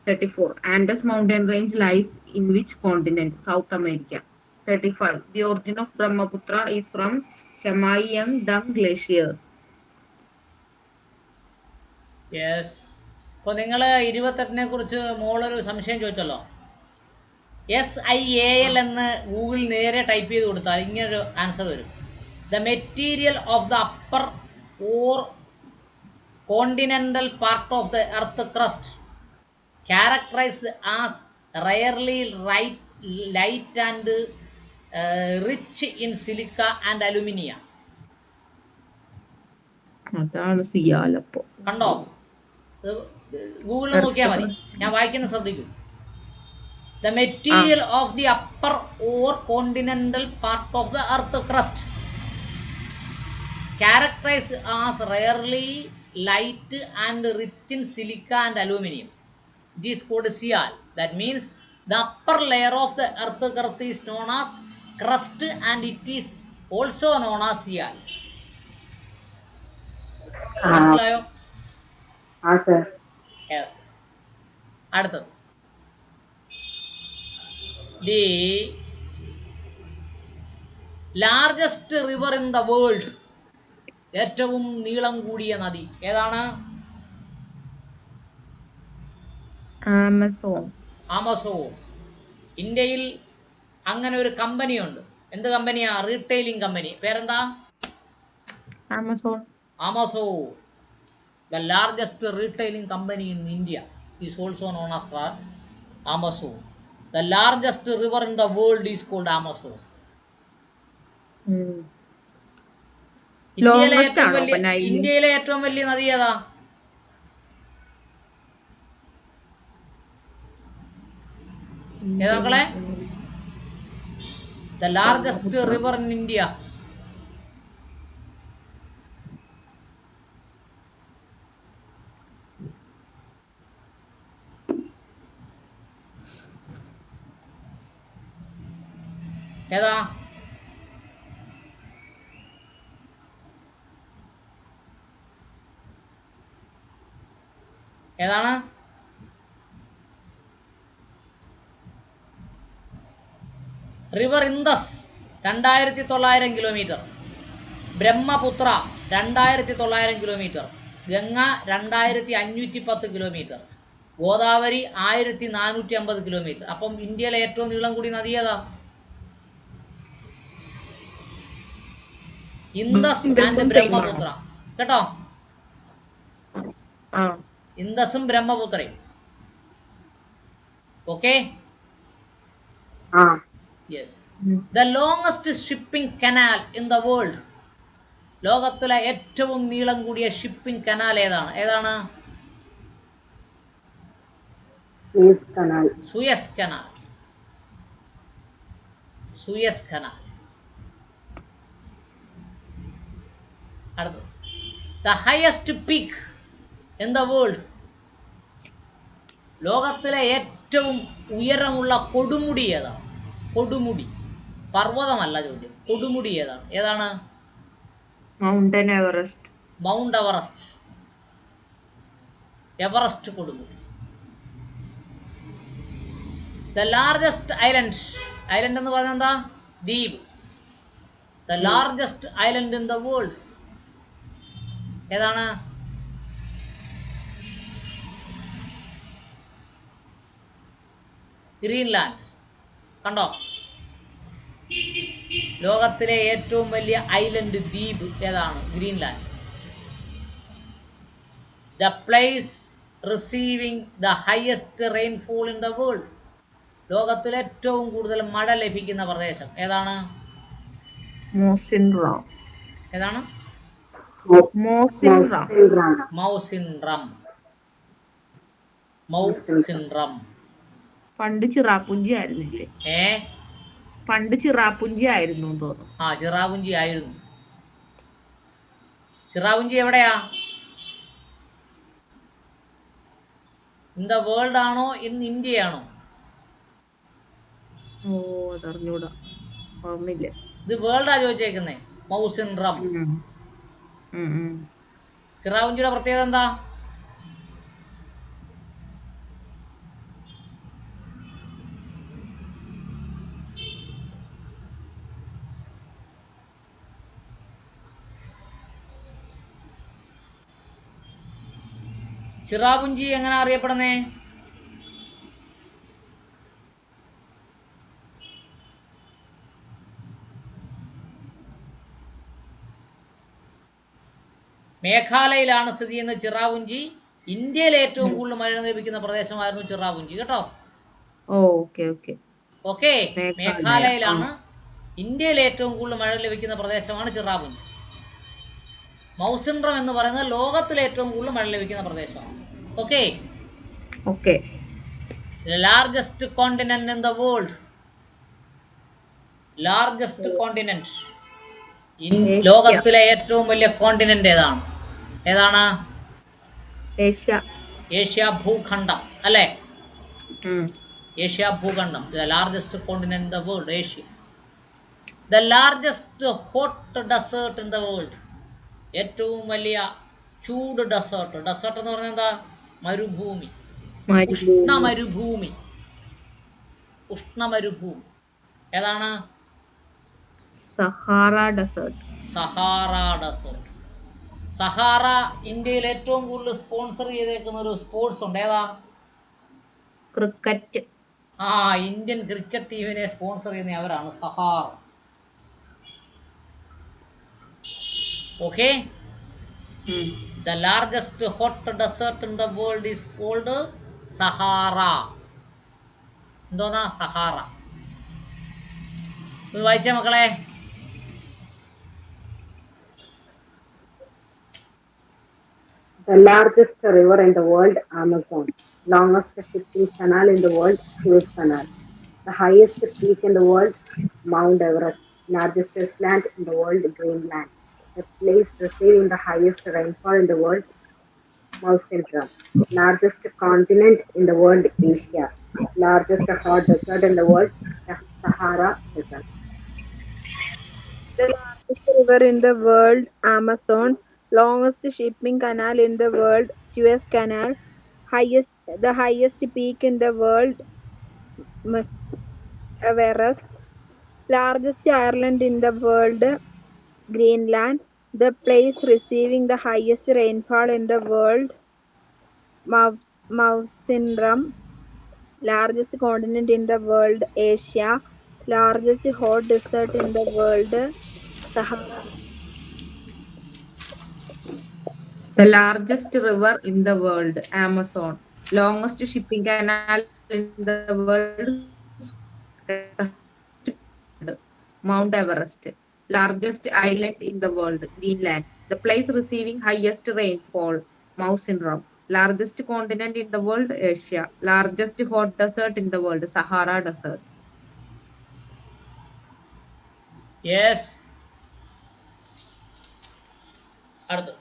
34. Andes mountain range lies in which continent? South America. 35. The origin of Brahmaputra is from Chamayang Dam Glacier. Yes. അപ്പോൾ നിങ്ങൾ 28നെ കുറിച്ച് മോളൊരു സംശയം ചോദിച്ചല്ലോ. SIAL എന്ന് ഗൂഗിൾ നേരെ ടൈപ്പ് ചെയ്ത് കൊടുത്താൽ ഇങ്ങനൊരു ആൻസർ വരും. The material of the upper or continental part of the earth crust characterized as rarely light and rich in silica and alumina. അതാണ് സിയാലപ്പോ. കണ്ടോ? ഗൂഗിളിൽ നോക്കിയാൽ മതി. ഞാൻ വായിക്കുന്ന ശ്രദ്ധിക്കൂ. The material of the upper or continental part of the earth crust characterized as rarely light and rich in silica and aluminum. It is called sial. That means the upper layer of the earth crust is known as crust and it is also known as sial. മനസ്സിലായോ? sir. Yes. അടുത്തത് the largest river in the world, ഏറ്റവും നീളം കൂടിയ നദി ഏതാണ്? ആമസോൺ. ആമസോൺ. ഇന്ത്യയിൽ അങ്ങനെ ഒരു കമ്പനിയുണ്ട്. എന്ത് കമ്പനിയാ? Retailing company. പേരെന്താ? Amazon. Amazon. The largest retailing company in India is also known as Amazon. The largest river in the world is called Amazon. ഇന്ത്യയിലെ ഏറ്റവും വലിയ നദി ഏതാ? ഏതാ മക്കളെ? The largest river in India. ഏതാ? ഏതാണ്? River Indus 2900 kilometre, Brahmaputra 2900 kilometre, Ganga 2510 kilometre, Godavari 1450 kilometre. അപ്പം ഇന്ത്യയിലെ ഏറ്റവും നീളം കൂടിയ നദി ഏതാ? ഇൻദസ് ആൻഡ് ബ്രഹ്മപുത്ര. കേട്ടോ? ഇൻദസും ബ്രഹ്മപുത്രയും. Okay. Yes. The longest shipping canal in the world, ലോകത്തിലെ ഏറ്റവും നീളം കൂടിയ ഷിപ്പിംഗ് കനാൽ ഏതാണ്? ഏതാണ്? Suez Canal. Suez Canal. Suez Canal. അടുത്തത്, the highest peak in the world, ലോകത്തിലെ ഏറ്റവും ഉയരമുള്ള കൊടുമുടി ഏതാണ്? കൊടുമുടി, പർവ്വതമല്ല ചോദ്യം. കൊടുമുടി ഏതാണ്? ഏതാണ്? Mountain Everest. Mount Everest. Everest കൊടുമുടി. ദ ലാർജസ്റ്റ് ഐലൻഡ്, ഐലൻഡ് എന്ന് പറഞ്ഞാൽ എന്താ? ദ്വീപ്. The largest island in the world ഏതാണ്? ഗ്രീൻലാൻഡ്. കണ്ടോ? ലോകത്തിലെ ഏറ്റവും വലിയ ഐലൻഡ് ദ്വീപ് ഏതാണ്? Greenland. The place receiving the highest rainfall in the world, ലോകത്തിൽ ഏറ്റവും കൂടുതൽ മഴ ലഭിക്കുന്ന പ്രദേശം ഏതാണ്? മോസിൻറാം. ഏതാണ്? മോസിൻറാം. മൗസിൻറം. മൗസിൻറം. പണ്ട് ചിറാപ്പുഞ്ചി ആയിരുന്നില്ലേ? പണ്ട് ചിറാപ്പുഞ്ചി ആയിരുന്നു തോന്നുന്നു. ആ, ചിറാപുഞ്ചി ആയിരുന്നു. ചിറാപുഞ്ചി എവിടെയാ? ഇൻ ദ വേൾഡ് ആണോ ഇൻ ഇന്ത്യയാണോ? ഓ, അതറിഞ്ഞൂടാ, ഓർമ്മയില്ല. ഇത് വേൾഡാ ചോദിച്ചേക്കുന്നേ. മൗസിൻറം. ചിറാപുഞ്ചിയുടെ പ്രത്യേകത എന്താ? ചിറാപുഞ്ചി എങ്ങനെ അറിയപ്പെടുന്നേ? മേഘാലയയിലാണ് സ്ഥിതി ചെയ്യുന്ന ചിറാപുഞ്ചി. ഇന്ത്യയിൽ ഏറ്റവും കൂടുതൽ മഴ ലഭിക്കുന്ന പ്രദേശമായിരുന്നു ചിറാപുഞ്ചി. കേട്ടോ? ഓക്കെ. മേഘാലയയിലാണ്, ഇന്ത്യയിൽ ഏറ്റവും കൂടുതൽ മഴ ലഭിക്കുന്ന പ്രദേശമാണ് ചിറാപുഞ്ചി. മൗസിൻറം എന്ന് പറയുന്നത് ലോകത്തിൽ ഏറ്റവും കൂടുതൽ മഴ ലഭിക്കുന്ന പ്രദേശമാണ്. Okay. Largest continent in the world, largest continent, ലോകത്തിലെ ഏറ്റവും വലിയ കോണ്ടിനെന്റ് ഏതാണ്? ഏഷ്യ ഭൂഖണ്ഡം അല്ലേ? ഏഷ്യ ഭൂഖണ്ഡം. The largest continent in the world, Asia. The largest hot desert in the world, ഏറ്റവും വലിയ ചൂട് ഡെസേർട്ട്. ഡെസേർട്ട് എന്ന് പറഞ്ഞാൽ എന്താ? മരുഭൂമി, ഉഷ്ണമരുഭൂമി. ഉഷ്ണമരുഭൂമി ഏതാണ്? Sahara desert. Sahara desert. Sahara ഇന്ത്യയിൽ ഏറ്റവും കൂടുതൽ സ്പോൺസർ ചെയ്തേക്കുന്ന ഒരു സ്പോർട്സ് ഉണ്ട്. ഏതാ? ക്രിക്കറ്റ്. ഇന്ത്യൻ ക്രിക്കറ്റ് ടീമിനെ സ്പോൺസർ ചെയ്യുന്ന അവരാണ് Sahara. Okay. The largest hot desert in the world is called Sahara. എന്തോന്നാ? സഹാറ. വായിച്ചേ മക്കളെ. The largest river in the world, Amazon. Longest shipping canal in the world, Suez Canal. The highest peak in the world, Mount Everest. Largest land in the world, Greenland. The place receiving the highest rainfall in the world, Mauritania. Largest continent in the world, Asia. Largest hot desert in the world, the Sahara Desert. The largest river in the world, Amazon. Longest shipping canal in the world, Suez Canal. The highest peak in the world, Mount Everest. Largest island in the world, Greenland. The place receiving the highest rainfall in the world, Mausinram. Largest continent in the world, Asia. Largest hot desert in the world, Sahara. The largest river in the world, Amazon. Longest shipping canal in the world, Mount Everest. Largest island in the world, Greenland. The place receiving highest rainfall, Mausinram. Largest continent in the world, Asia. Largest hot desert in the world, Sahara Desert. Yes. അടുത്ത്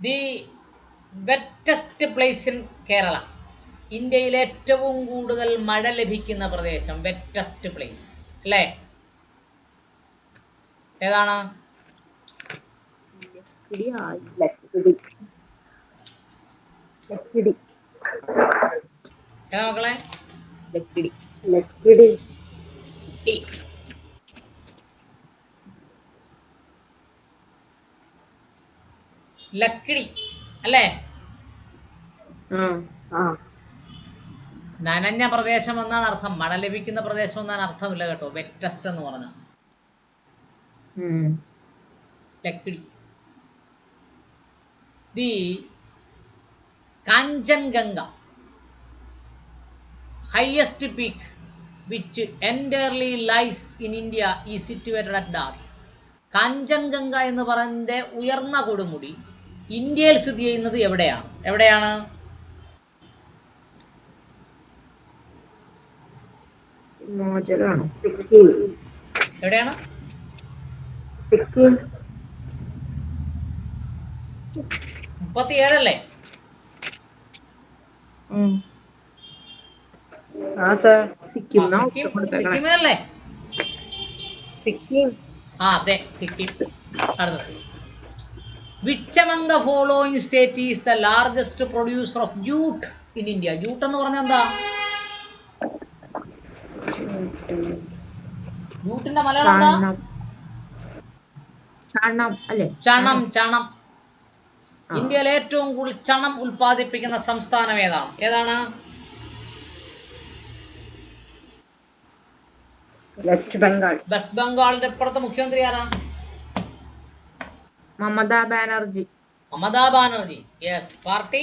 the wettest place in Kerala, ഇന്ത്യയിൽ ഏറ്റവും കൂടുതൽ മഴ ലഭിക്കുന്ന പ്രദേശം. വെറ്റസ്റ്റ് പ്ലേസ് അല്ലേ? ഏതാണ്? Lakshadweep. ഏതാ മക്കളെ? ലക്കിടി. ലക്കിടി. ലക്കിടി അല്ലേ? ആ നനഞ്ഞ പ്രദേശം എന്നാണ് അർത്ഥം. മഴ ലഭിക്കുന്ന പ്രദേശം എന്നാണ് അർത്ഥമില്ല കേട്ടോ. വെറ്റസ്റ്റ് എന്ന് പറഞ്ഞ Lakkidi. The Kanchenjunga highest peak which entirely lies in India is situated at Darsh. Kanchenjunga എന്ന് പറയുന്നതിൻ്റെ ഉയർന്ന കൊടുമുടി ഇന്ത്യയിൽ സ്ഥിതി ചെയ്യുന്നത് എവിടെയാണ്? എവിടെയാണ്? ഹിമാചലാണോ? സിക്കിം. എവിടെയാണ്? സിക്കിം. 37 അല്ലേ? ആ സർ. സിക്കിം. സിക്കിമിനല്ലേ? സിക്കിം. ആ അതെ, സിക്കിം. അടുത്തത്. Which among the following state is the largest producer of jute in India? Jute എന്ന് പറഞ്ഞാൽ എന്താ? ജൂട്ടിന്റെ മലയാളം എന്താ? ചണം അല്ലേ? ചണം. ചണം. ഇന്ത്യയിലെ ഏറ്റവും കൂടുതൽ ചണം ഉൽപ്പാദിപ്പിക്കുന്ന സംസ്ഥാനം ഏതാണ്? ഏതാണ്? വെസ്റ്റ് ബംഗാൾ. വെസ്റ്റ് ബംഗാളിന്റെ ഇപ്പുറത്തെ മുഖ്യമന്ത്രി ആരാ? Mamata Banerjee. Mamata Banerjee. Yes. Party?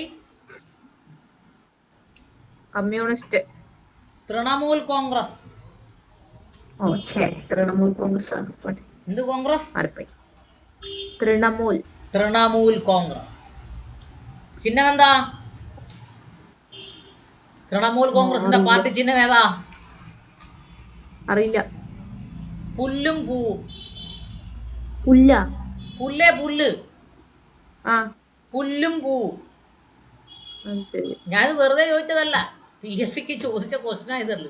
Communist. Trinamool Congress. Trinamool Congress ആണ്. എന്ത് കോൺഗ്രസ്? തൃണമൂൽ. തൃണമൂൽ കോൺഗ്രസ്. ചിഹ്നം എന്താ? തൃണമൂൽ കോൺഗ്രസിന്റെ പാർട്ടി ചിഹ്നം ഏതാ? അറിയില്ല. പുല്ലും പൂവും. പുല്ല. പുല്ലേ പുല്ല്. ആ പുല്ലും പൂവും. ശരി. ഞാനത് വെറുതെ ചോദിച്ചതല്ല, PSCക്ക് ചോദിച്ച ക്വസ്റ്റ്യനാ ഇതല്ല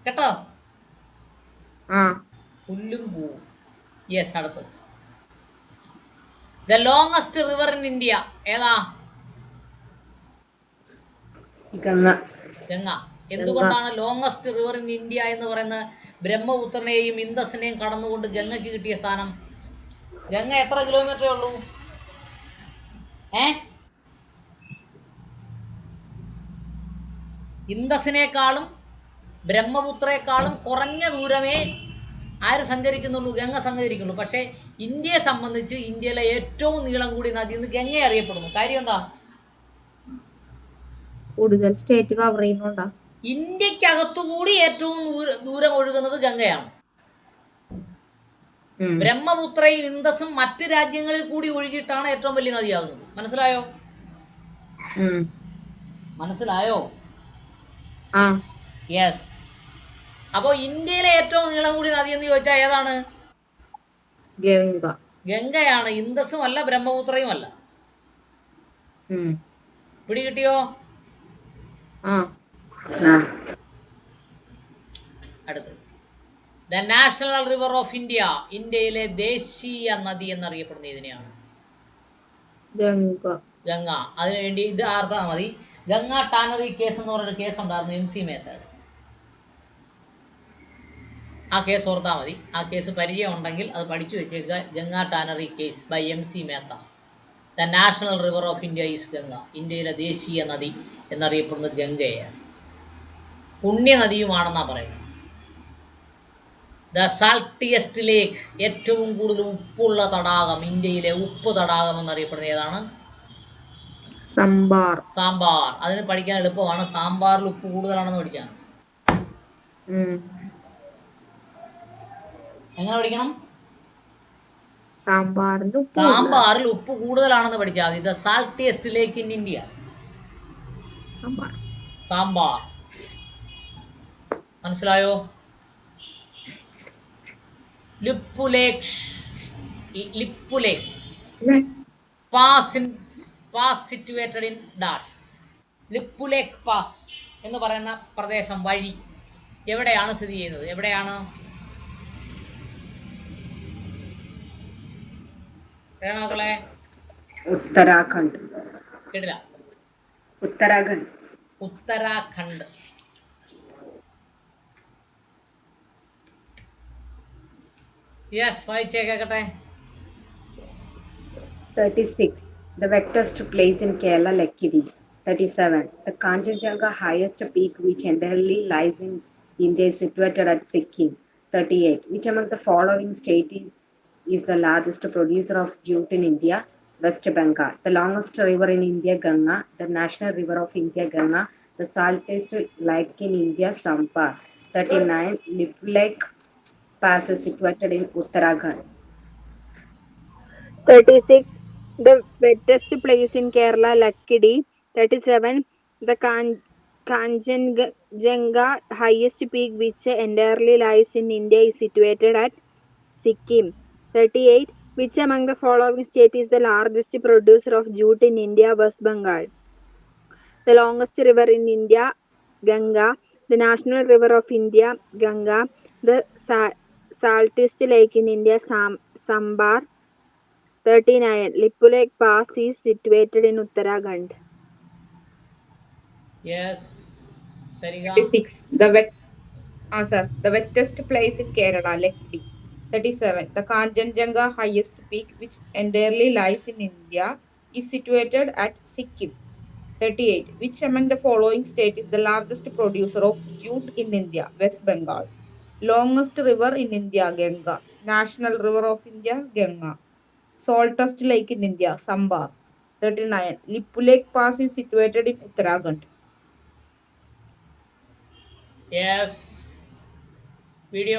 കേട്ടോ. പുല്ലും പൂവും. യെസ്. അടുത്തത്. The longest river in India ഏതാ? ഗംഗ. ഗംഗ. എന്തുകൊണ്ടാണ് ലോങ്സ്റ്റ് റിവർ ഇൻ ഇന്ത്യ എന്ന് പറയുന്നത്? ബ്രഹ്മപുത്രനെയും ഇന്തസിനെയും കടന്നുകൊണ്ട് ഗംഗയ്ക്ക് കിട്ടിയ സ്ഥാനം. ഗംഗ എത്ര കിലോമീറ്ററേ ഉള്ളൂ? ഇന്തസിനേക്കാളും ബ്രഹ്മപുത്രയെക്കാളും കുറഞ്ഞ ദൂരമേ ആര് സഞ്ചരിക്കുന്നുള്ളൂ? ഗംഗ സഞ്ചരിക്കുള്ളൂ. പക്ഷേ ഇന്ത്യയെ സംബന്ധിച്ച് ഇന്ത്യയിലെ ഏറ്റവും നീളം കൂടിയ നദി എന്ന് ഗംഗ അറിയപ്പെടുന്നു. കാര്യം എന്താ? കൂടുതൽ സ്റ്റേറ്റ് കവർ ചെയ്യുന്നുണ്ടാ? ഇന്ത്യക്കകത്തുകൂടി ഏറ്റവും ദൂരം ഒഴുകുന്നത് ഗംഗയാണ്. ബ്രഹ്മപുത്രയും ഇന്തസും മറ്റ് രാജ്യങ്ങളിൽ കൂടി ഒഴുകിയിട്ടാണ് ഏറ്റവും വലിയ നദിയാകുന്നത്. മനസ്സിലായോ? മനസ്സിലായോ? യെസ്. അപ്പോ ഇന്ത്യയിലെ ഏറ്റവും നീളം കൂടിയ നദി എന്ന് ചോദിച്ചാൽ ഏതാണ്? ഗംഗ. ഗംഗയാണ്. ഇന്തസും അല്ല, ബ്രഹ്മപുത്രയും അല്ല. പിടി കിട്ടിയോ? അടുത്ത്. The national river of India. ഇന്ത്യയിലെ ദേശീയ നദി എന്നറിയപ്പെടുന്ന ഇതിനെയാണ് ഗംഗ. അതിനുവേണ്ടി ഇത് ആർത്താ മതി. ഗംഗ ടാനറി കേസ് എന്ന് പറഞ്ഞൊരു കേസ് ഉണ്ടായിരുന്നു, MC മേത്തയുടെ. ആ കേസ് ഓർത്താൽ മതി. ആ കേസ് പരിചയം ഉണ്ടെങ്കിൽ അത് പഠിച്ചു വെച്ചേക്കുക. Ganga tannery case by MC Mehta. The national river of India is Ganga. ഇന്ത്യയിലെ ദേശീയ നദി എന്നറിയപ്പെടുന്നത് ഗംഗയാണ്. പുണ്യനദിയുമാണെന്നാണ് പറയുന്നത്. The saltiest lake. ഏറ്റവും കൂടുതൽ ഉപ്പുള്ള തടാകം. ഇന്ത്യയിലെ ഉപ്പ് തടാകം എന്നറിയപ്പെടുന്നത് ഏതാണ്? സാമ്പാർ. സാമ്പാർ. അതിന് പഠിക്കാൻ എളുപ്പമാണ്. സാമ്പാറിൽ ഉപ്പ് കൂടുതലാണെന്ന് പഠിച്ചാണ്. എങ്ങനെ പഠിക്കണം? സാമ്പാറിൽ ഉപ്പ് കൂടുതലാണെന്ന് പഠിച്ചാൽ മതി. The saltiest lake in India. Sambhar. മനസ്സിലായോ? Lipulekh. Pass situated in dash. Lipulekh pass എന്ന് പറയുന്ന പ്രദേശം, വഴി എവിടെയാണ് സ്ഥിതി ചെയ്യുന്നത്? എവിടെയാണ്? മക്കളെ Uttarakhand. കേട്ടില്ല. Uttarakhand. ഉത്തരാഖണ്ഡ്. യെസ്, വായിച്ചേ കേക്കട്ടെ. 36. The wettest place in Kerala, Lekkidi. 37. The Kanchenjunga highest peak which entirely lies in India is situated at Sikkim. 38. Which among the following states is the largest producer of jute in India? West Bengal. The longest river in India, Ganga. The national river of India, Ganga. The saltiest lake in India, Sambar. 39. Lip Lake Pass is situated in Uttarakhand. 36. The wettest place in Kerala, Lakkidi. 37. The Kanchenjunga highest peak which entirely lies in India is situated at Sikkim. 38. Which among the following states is the largest producer of jute in India? West Bengal. The longest river in India, Ganga. The national river of India, Ganga. The saltiest lake in India, Sambar. 39. Lipulek Pass is situated in Uttarakhand. Yes, Sarika. 36. The wettest place in Kerala, Lekkidi. 37. The Kanchenjunga highest peak, which entirely lies in India, is situated at Sikkim. 38. Which among the following state is the largest producer of jute in India? West Bengal. Longest river in India, Ganga. National river of India, Ganga. Saltest lake in India, Sambar. 39. Lipulek Pass is situated in Uttarakhand. Yes, video